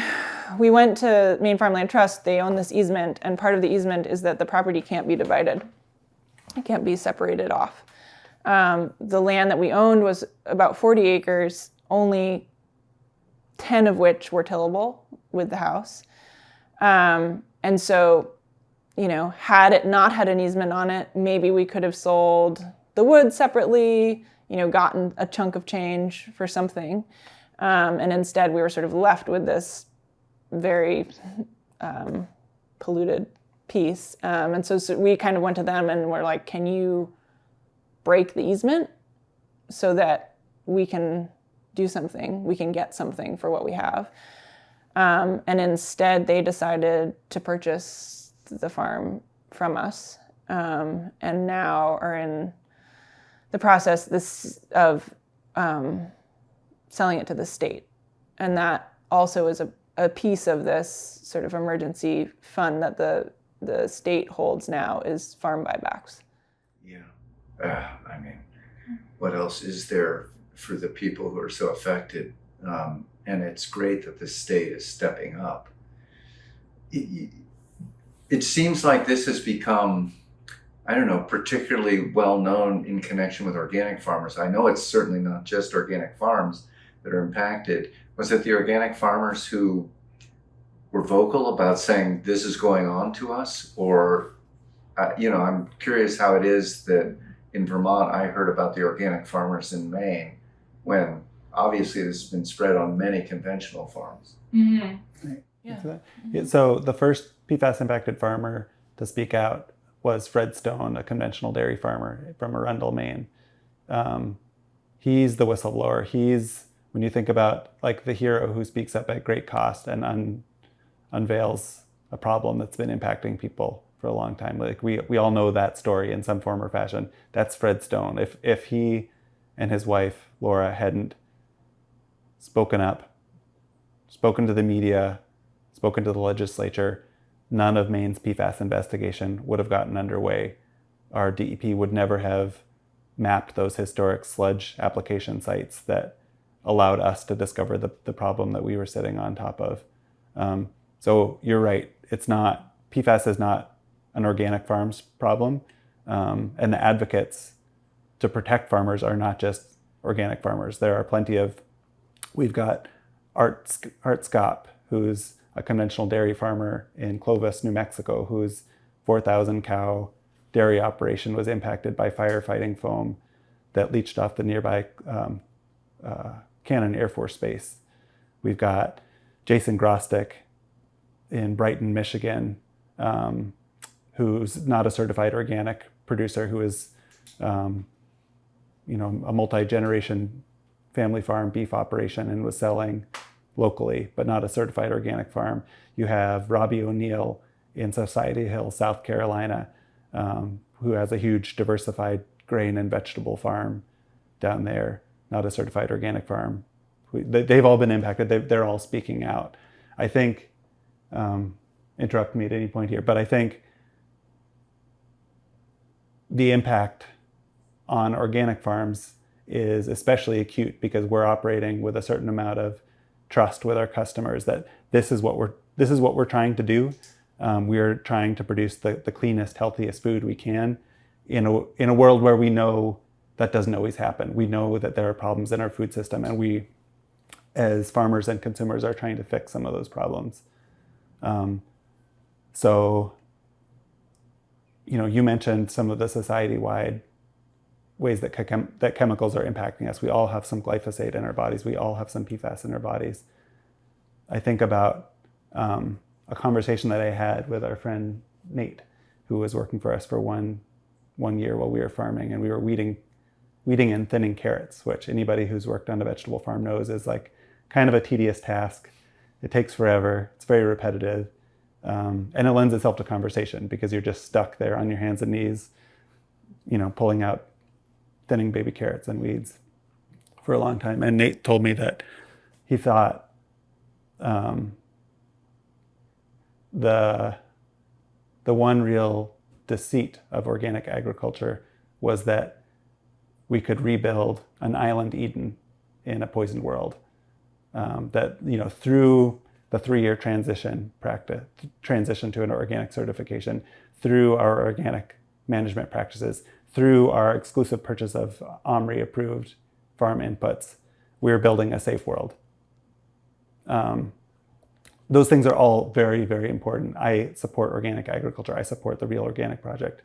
went to Maine Farmland Trust. They own this easement, and part of the easement is that the property can't be divided. It can't be separated off. The land that we owned was about 40 acres, only 10 of which were tillable with the house. And so, had it not had an easement on it, maybe we could have sold the wood separately, gotten a chunk of change for something. And instead we were sort of left with this very polluted piece. And so we kind of went to them and we're like, can you break the easement so that we can do something, we can get something for what we have? And instead they decided to purchase the farm from us, and now are in the process of selling it to the state. And that also is a piece of this sort of emergency fund that the state holds now, is farm buybacks. Yeah. I mean, what else is there for the people who are so affected? And it's great that the state is stepping up. It seems like this has become, I don't know, particularly well known in connection with organic farmers. I know it's certainly not just organic farms that are impacted. Was it the organic farmers who were vocal about saying this is going on to us? Or, I'm curious how it is that in Vermont, I heard about the organic farmers in Maine, when obviously this has been spread on many conventional farms. Mm-hmm. Right. Yeah. Mm-hmm. So the first PFAS impacted farmer to speak out was Fred Stone, a conventional dairy farmer from Arundel, Maine. He's the whistleblower. He's, when you think about like the hero who speaks up at great cost and unveils a problem that's been impacting people for a long time. Like we all know that story in some form or fashion. That's Fred Stone. If he and his wife, Laura, hadn't spoken up, spoken to the media, spoken to the legislature, none of Maine's PFAS investigation would have gotten underway. Our DEP would never have mapped those historic sludge application sites that allowed us to discover the problem that we were sitting on top of. So you're right, PFAS is not an organic farms problem. And the advocates to protect farmers are not just organic farmers. There are we've got Art Scop, who's a conventional dairy farmer in Clovis, New Mexico, whose 4,000 cow dairy operation was impacted by firefighting foam that leached off the nearby Cannon Air Force Base. We've got Jason Grostick in Brighton, Michigan, who's not a certified organic producer, who is a multi-generation family farm beef operation and was selling locally, but not a certified organic farm. You have Robbie O'Neill in Society Hill, South Carolina, who has a huge diversified grain and vegetable farm down there, not a certified organic farm. They've all been impacted. They're all speaking out. I think, interrupt me at any point here, but I think the impact on organic farms is especially acute because we're operating with a certain amount of trust with our customers that this is what we're trying to do. We are trying to produce the cleanest, healthiest food we can in a world where we know that doesn't always happen. We know that there are problems in our food system, and we, as farmers and consumers, are trying to fix some of those problems. So, you mentioned some of the society-wide ways that that chemicals are impacting us. We all have some glyphosate in our bodies. We all have some PFAS in our bodies. I think about a conversation that I had with our friend Nate, who was working for us for one year while we were farming, and we were weeding and thinning carrots, which anybody who's worked on a vegetable farm knows is like kind of a tedious task. It takes forever. It's very repetitive. And it lends itself to conversation because you're just stuck there on your hands and knees, pulling out thinning baby carrots and weeds for a long time. And Nate told me that he thought the one real deceit of organic agriculture was that we could rebuild an island Eden in a poisoned world. That through the 3-year transition to an organic certification, through our organic management practices, through our exclusive purchase of OMRI-approved farm inputs, we're building a safe world. Those things are all very, very important. I support organic agriculture. I support the Real Organic Project.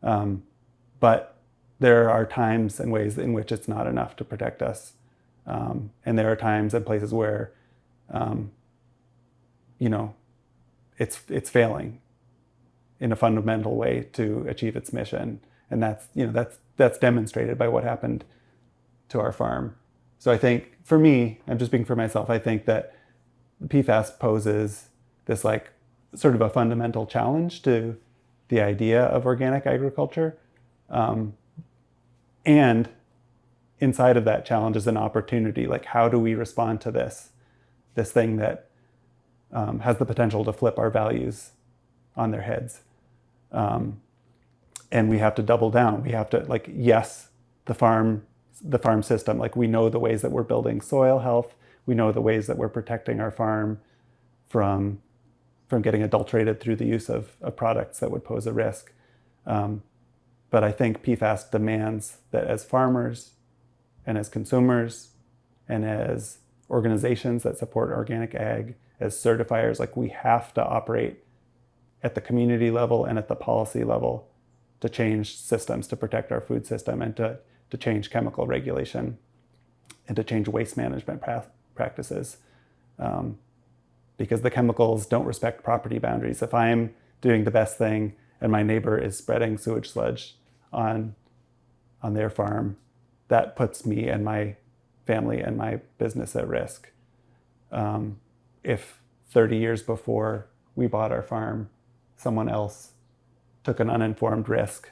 But there are times and ways in which it's not enough to protect us. And there are times and places where, it's failing. in a fundamental way to achieve its mission. And that's demonstrated by what happened to our farm. So I think, for me, I'm just speaking for myself, I think that PFAS poses this like sort of a fundamental challenge to the idea of organic agriculture. And inside of that challenge is an opportunity. Like, how do we respond to this thing that has the potential to flip our values on their heads? And we have to double down. We have to, like, yes, the farm system, like, we know the ways that we're building soil health. We know the ways that we're protecting our farm from getting adulterated through the use of products that would pose a risk. But I think PFAS demands that as farmers and as consumers and as organizations that support organic ag, as certifiers, like, we have to operate at the community level and at the policy level to change systems to protect our food system, and to change chemical regulation, and to change waste management practices. Because the chemicals don't respect property boundaries. If I'm doing the best thing and my neighbor is spreading sewage sludge on their farm, that puts me and my family and my business at risk. If 30 years before we bought our farm, someone else took an uninformed risk,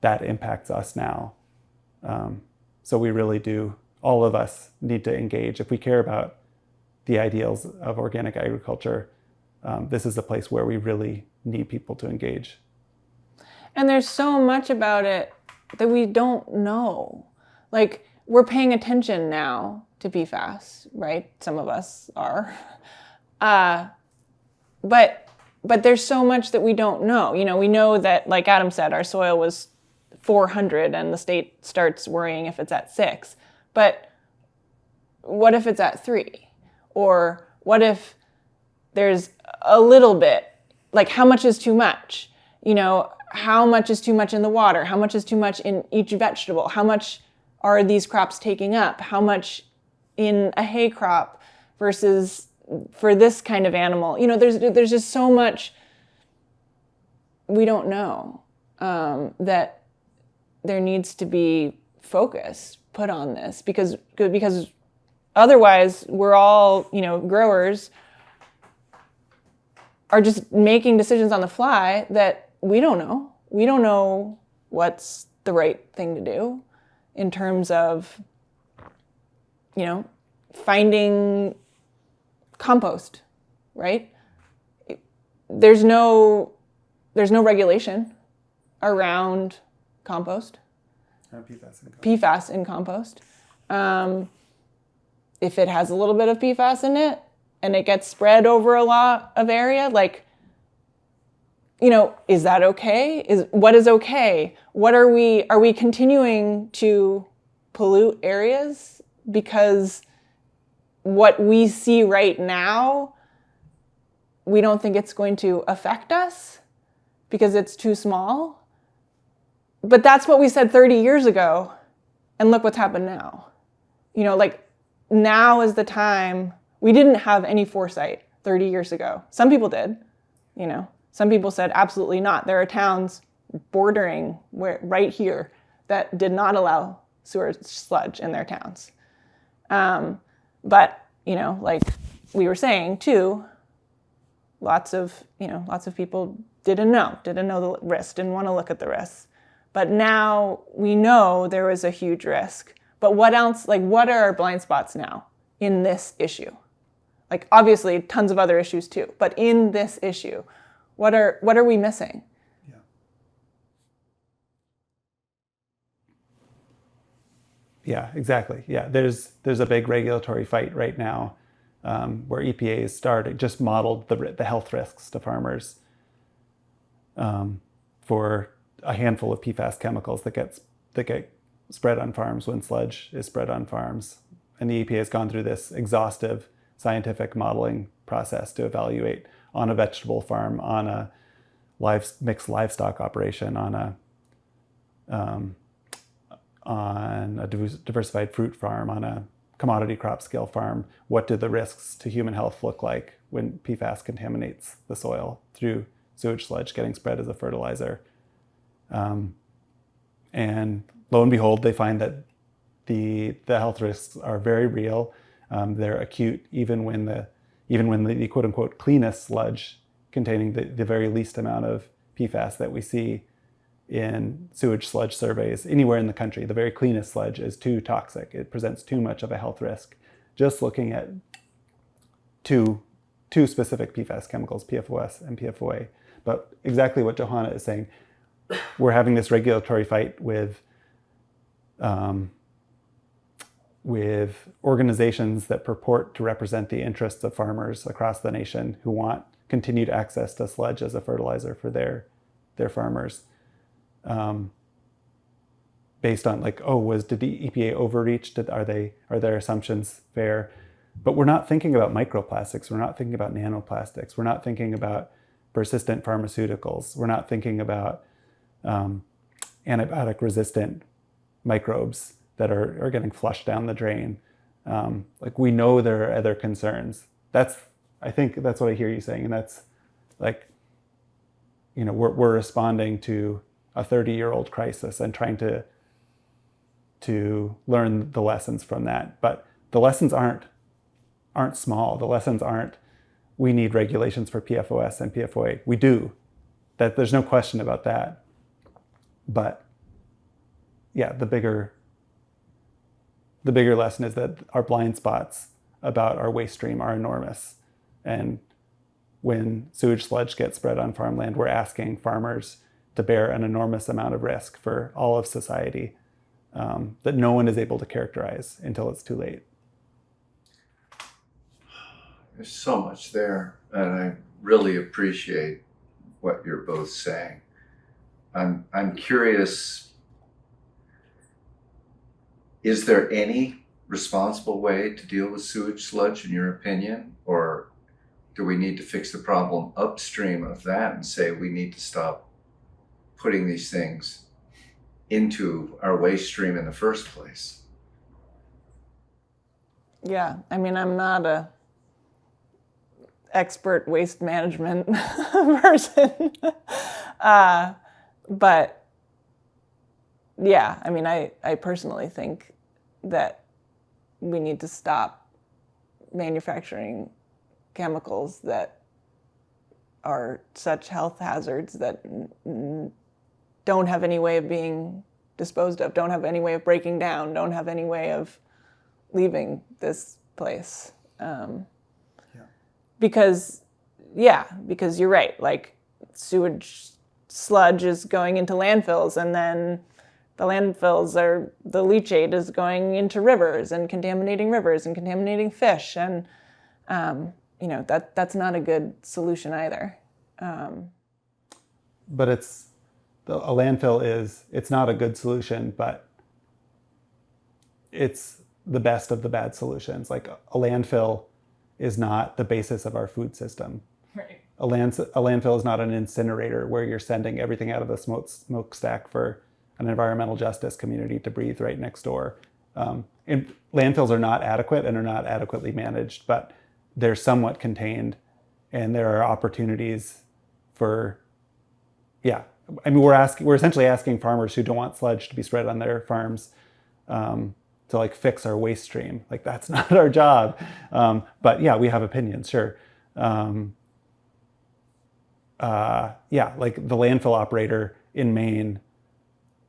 that impacts us now. So we really do, all of us need to engage. If we care about the ideals of organic agriculture, this is a place where we really need people to engage. And there's so much about it that we don't know. Like, we're paying attention now to PFAS, right? Some of us are. But there's so much that we don't know. You know, we know that, like Adam said, our soil was 400 and the state starts worrying if it's at 6. But what if it's at 3? Or what if there's a little bit? Like, how much is too much? You know, how much is too much in the water? How much is too much in each vegetable? How much are these crops taking up? How much in a hay crop versus for this kind of animal? You know, there's just so much we don't know, that there needs to be focus put on this, because otherwise we're all, you know, growers are just making decisions on the fly that we don't know. We don't know what's the right thing to do in terms of, you know, finding compost, right? There's no regulation around compost. PFAS in compost. If it has a little bit of PFAS in it and it gets spread over a lot of area, like, you know, is that okay? What is okay? Are we continuing to pollute areas because what we see right now, we don't think it's going to affect us because it's too small? But that's what we said 30 years ago, and look what's happened now. You know, like, now is the time. We didn't have any foresight 30 years ago. Some people did, you know. Some people said, absolutely not. There are towns bordering right here that did not allow sewer sludge in their towns. But, you know, like we were saying too, lots of people didn't know the risk, didn't want to look at the risks. But now we know there was a huge risk. But what else, like, what are our blind spots now in this issue? Like, obviously tons of other issues too, but in this issue, what are we missing? Yeah, exactly. Yeah, there's a big regulatory fight right now, where EPA is just modeled the health risks to farmers for a handful of PFAS chemicals that get spread on farms when sludge is spread on farms. And the EPA has gone through this exhaustive scientific modeling process to evaluate on a vegetable farm, on a mixed livestock operation, on a diversified fruit farm, on a commodity crop scale farm, what do the risks to human health look like when PFAS contaminates the soil through sewage sludge getting spread as a fertilizer. And lo and behold, they find that the health risks are very real. They're acute even when the quote unquote cleanest sludge containing the very least amount of PFAS that we see in sewage sludge surveys anywhere in the country. The very cleanest sludge is too toxic. It presents too much of a health risk. Just looking at two specific PFAS chemicals, PFOS and PFOA. But exactly what Johanna is saying, we're having this regulatory fight with organizations that purport to represent the interests of farmers across the nation who want continued access to sludge as a fertilizer for their farmers. Based on like, did the EPA overreach? Are their assumptions fair? But we're not thinking about microplastics. We're not thinking about nanoplastics. We're not thinking about persistent pharmaceuticals. We're not thinking about antibiotic resistant microbes that are getting flushed down the drain. Like we know there are other concerns. I think that's what I hear you saying. And that's like, we're responding to a 30-year-old crisis and trying to learn the lessons from that. But the lessons aren't small. The lessons aren't, we need regulations for PFOS and PFOA. We do. That there's no question about that. But yeah, the bigger lesson is that our blind spots about our waste stream are enormous. And when sewage sludge gets spread on farmland, we're asking farmers to bear an enormous amount of risk for all of society that no one is able to characterize until it's too late. There's so much there, and I really appreciate what you're both saying. I'm curious, is there any responsible way to deal with sewage sludge in your opinion? Or do we need to fix the problem upstream of that and say we need to stop putting these things into our waste stream in the first place? Yeah, I mean, I'm not a expert waste management person. But yeah, I mean, I personally think that we need to stop manufacturing chemicals that are such health hazards that don't have any way of being disposed of, don't have any way of breaking down, don't have any way of leaving this place. Because you're right, like sewage sludge is going into landfills, and then the landfills the leachate is going into rivers and contaminating fish, and that's not a good solution either. But a landfill it's not a good solution, but it's the best of the bad solutions. Like a landfill is not the basis of our food system. Right. A landfill is not an incinerator where you're sending everything out of the smokestack for an environmental justice community to breathe right next door. And landfills are not adequate and are not adequately managed, but they're somewhat contained, and there are opportunities for, I mean, we're essentially asking farmers who don't want sludge to be spread on their farms to like fix our waste stream. Like that's not our job. But yeah, we have opinions, sure. Like the landfill operator in Maine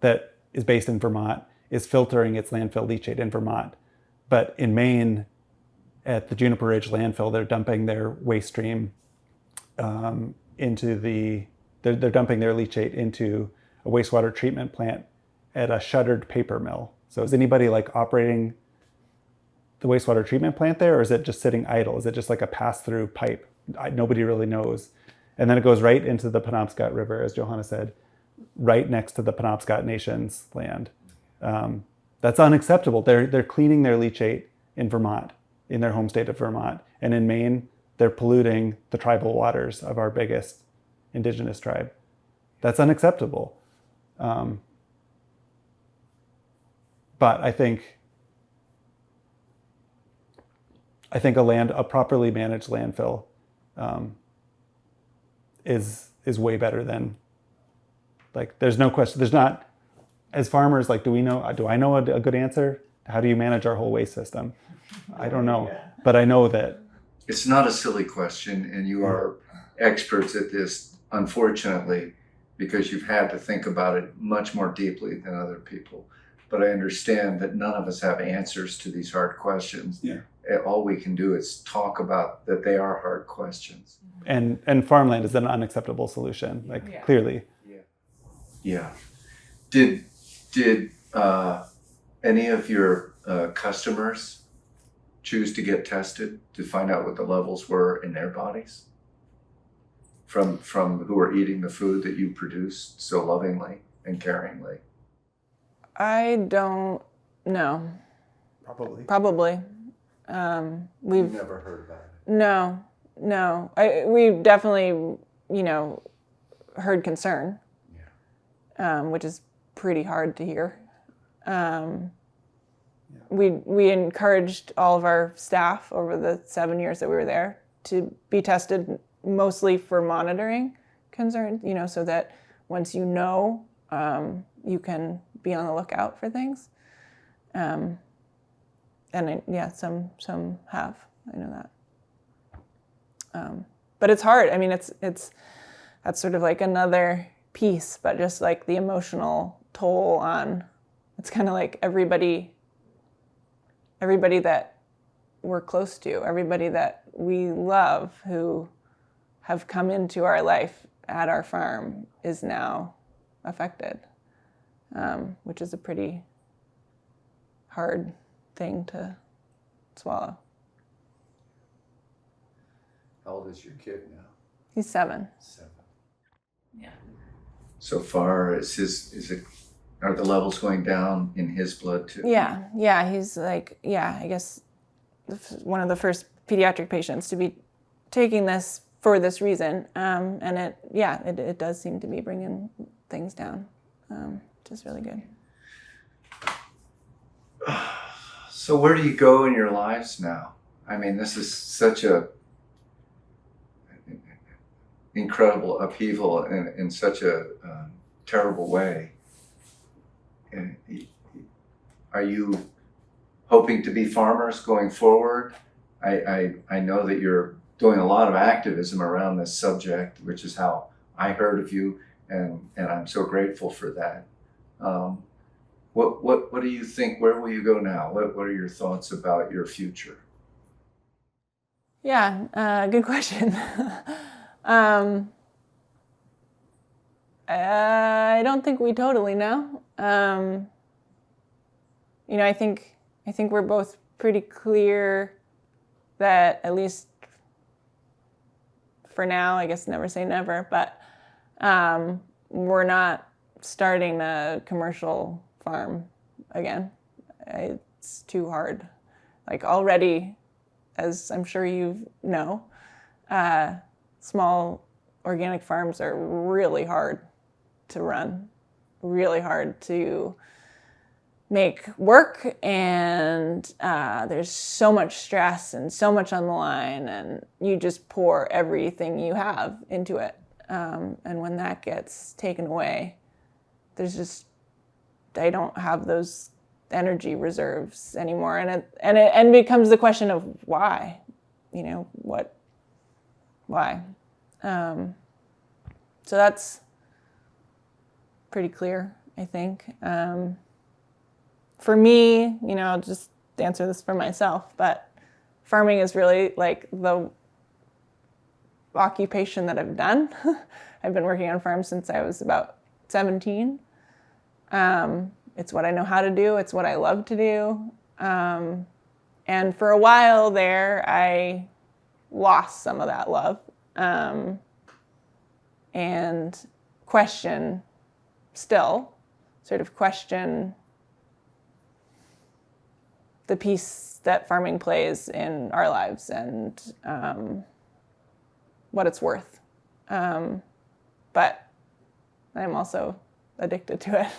that is based in Vermont is filtering its landfill leachate in Vermont. But in Maine, at the Juniper Ridge landfill, they're dumping their waste stream they're dumping their leachate into a wastewater treatment plant at a shuttered paper mill. So is anybody like operating the wastewater treatment plant there, or is it just sitting idle? Is it just like a pass-through pipe? Nobody really knows. And then it goes right into the Penobscot River, as Johanna said, right next to the Penobscot Nation's land. That's unacceptable. They're cleaning their leachate in Vermont, in their home state of Vermont. And in Maine, they're polluting the tribal waters of our biggest indigenous tribe. That's unacceptable. But I think a properly managed landfill is is way better than, like, there's no question. There's not, as farmers, like, do I know a good answer? How do you manage our whole waste system? I don't know, but I know that. It's not a silly question, and you are experts at this, unfortunately, because you've had to think about it much more deeply than other people. But I understand that none of us have answers to these hard questions. Yeah. All we can do is talk about that they are hard questions. And farmland is an unacceptable solution, like, clearly. Yeah. Did any of your customers choose to get tested to find out what the levels were in their bodies from who are eating the food that you produced so lovingly and caringly? I don't know. Probably. We've never heard about it. No. We've definitely, heard concern, which is pretty hard to hear. We encouraged all of our staff over the 7 years that we were there to be tested, mostly for monitoring concerns, so that once you know, you can be on the lookout for things. And some have. I know that. But it's hard. I mean, that's sort of like another piece, but just like the emotional toll on. It's kind of like everybody that we're close to, everybody that we love, who have come into our life at our farm, is now affected, which is a pretty hard thing to swallow. How old is your kid now? He's 7. 7. Yeah. So far, are the levels going down in his blood too? Yeah. He's like, I guess one of the first pediatric patients to be taking this for this reason. And it does seem to be bringing things down, which is really good. So where do you go in your lives now? I mean, this is such a incredible upheaval in such a terrible way. And are you hoping to be farmers going forward? I know that you're doing a lot of activism around this subject, which is how I heard of you, and I'm so grateful for that. What do you think? Where will you go now? What are your thoughts about your future? Yeah, good question. I don't think we totally know. I think we're both pretty clear that, at least for now, I guess never say never, but we're not starting a commercial farm again. It's too hard. Like, already, as I'm sure you know, small organic farms are really hard to run, really hard to make work, and there's so much stress and so much on the line, and you just pour everything you have into it. And when that gets taken away, I don't have those energy reserves anymore, and it becomes the question of why, why. So that's pretty clear, I think. For me, I'll just answer this for myself, but farming is really like the occupation that I've done. I've been working on farms since I was about 17. It's what I know how to do. It's what I love to do. And for a while there, I lost some of that love, and question the piece that farming plays in our lives, and what it's worth. But I'm also addicted to it.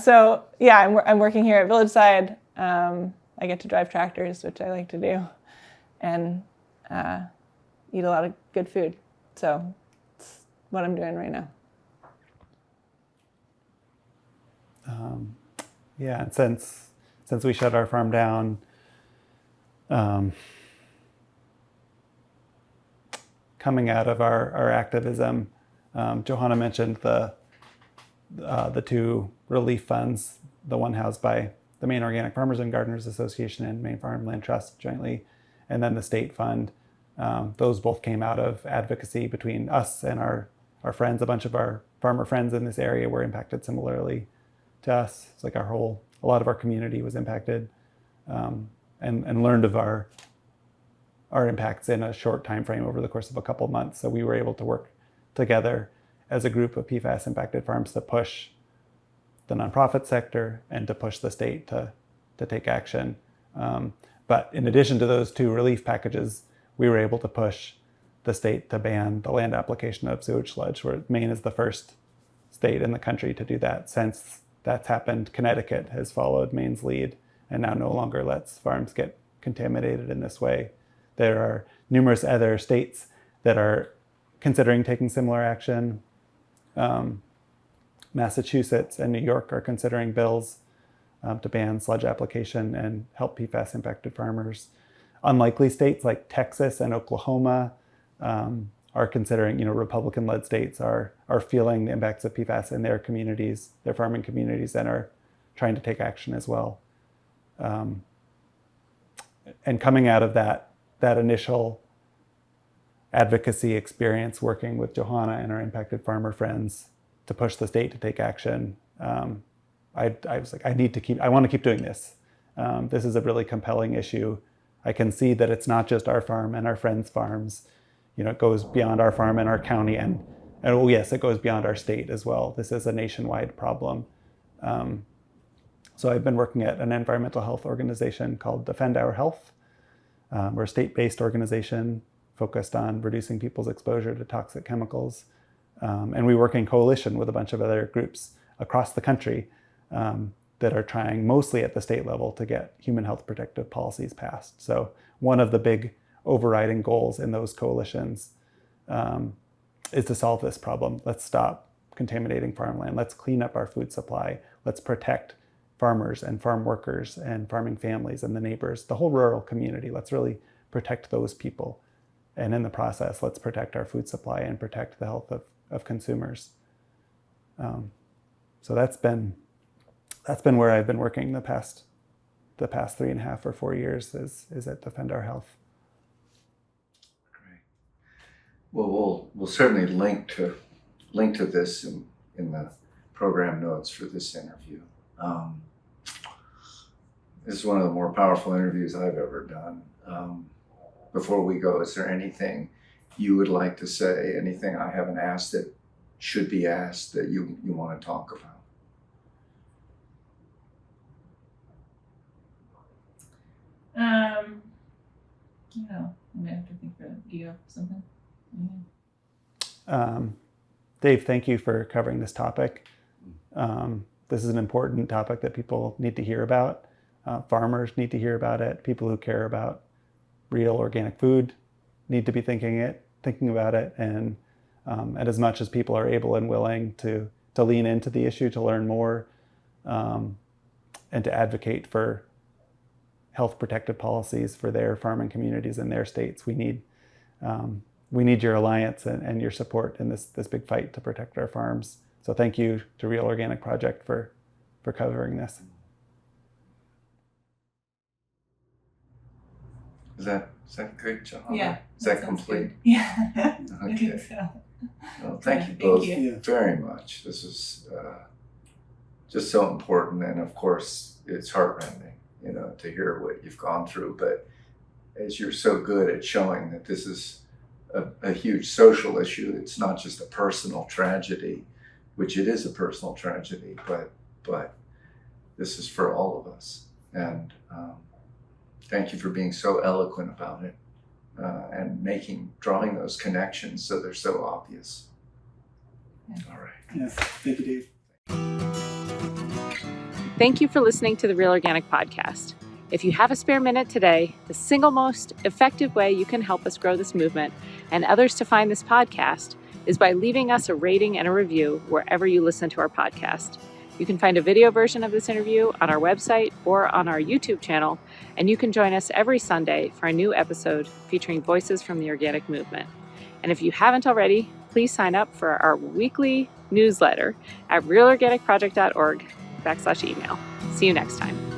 So yeah, I'm working here at Village-side. I get to drive tractors, which I like to do, and eat a lot of good food. So what I'm doing right now. Yeah, and since we shut our farm down, coming out of our activism, Johanna mentioned the 2 relief funds, the one housed by the Maine Organic Farmers and Gardeners Association and Maine Farmland Trust jointly, and then the state fund. Those both came out of advocacy between us and our friends. A bunch of our farmer friends in this area were impacted similarly to us. It's like a lot of our community was impacted, and learned of our impacts in a short time frame over the course of a couple of months. So we were able to work together as a group of PFAS impacted farms to push the nonprofit sector and to push the state to take action. But in addition to those 2 relief packages, we were able to push the state to ban the land application of sewage sludge, where Maine is the first state in the country to do that. Since that's happened, Connecticut has followed Maine's lead and now no longer lets farms get contaminated in this way. There are numerous other states that are considering taking similar action. Massachusetts and New York are considering bills to ban sludge application and help PFAS impacted farmers. Unlikely states like Texas and Oklahoma are considering, Republican-led states are feeling the impacts of PFAS in their communities, their farming communities, and are trying to take action as well. And coming out of that initial advocacy experience working with Johanna and our impacted farmer friends to push the state to take action, I was like, I want to keep doing this. This is a really compelling issue. I can see that it's not just our farm and our friends' farms. It goes beyond our farm and our county, and oh yes, it goes beyond our state as well. This is a nationwide problem. So I've been working at an environmental health organization called Defend Our Health. We're a state-based organization focused on reducing people's exposure to toxic chemicals. And we work in coalition with a bunch of other groups across the country that are trying, mostly at the state level, to get human health protective policies passed. So one of the big overriding goals in those coalitions is to solve this problem. Let's stop contaminating farmland. Let's clean up our food supply. Let's protect farmers and farm workers and farming families and the neighbors, the whole rural community. Let's really protect those people. And in the process, let's protect our food supply and protect the health of consumers. So that's been where I've been working the past 3.5 or 4 years is at Defend Our Health. Great. Well, we'll certainly link to this in the program notes for this interview. This is one of the more powerful interviews I've ever done. Before we go, is there anything you would like to say, anything I haven't asked that should be asked that you want to talk about? I have to think for you have something. Dave, thank you for covering this topic. This is an important topic that people need to hear about. Farmers need to hear about it. People who care about real organic food need to be thinking about it. And as much as people are able and willing to lean into the issue, to learn more, and to advocate for health protective policies for their farming communities in their states, we need your alliance and your support in this big fight to protect our farms. So thank you to Real Organic Project for covering this. Is that good, Johanna? Yeah. Is that complete? Good. Yeah. Okay. I think so. Well, thank you Thank both you. very much. This is just so important, and of course, it's heartrending, to hear what you've gone through. But as you're so good at showing that this is a huge social issue, it's not just a personal tragedy, which it is a personal tragedy, but this is for all of us. And thank you for being so eloquent about it and drawing those connections so they're so obvious. Yeah. All right. Yes, thank you, Dave. Thank you for listening to the Real Organic Podcast. If you have a spare minute today, the single most effective way you can help us grow this movement and others to find this podcast is by leaving us a rating and a review wherever you listen to our podcast. You can find a video version of this interview on our website or on our YouTube channel, and you can join us every Sunday for a new episode featuring voices from the organic movement. And if you haven't already, please sign up for our weekly newsletter at realorganicproject.org/email. See you next time.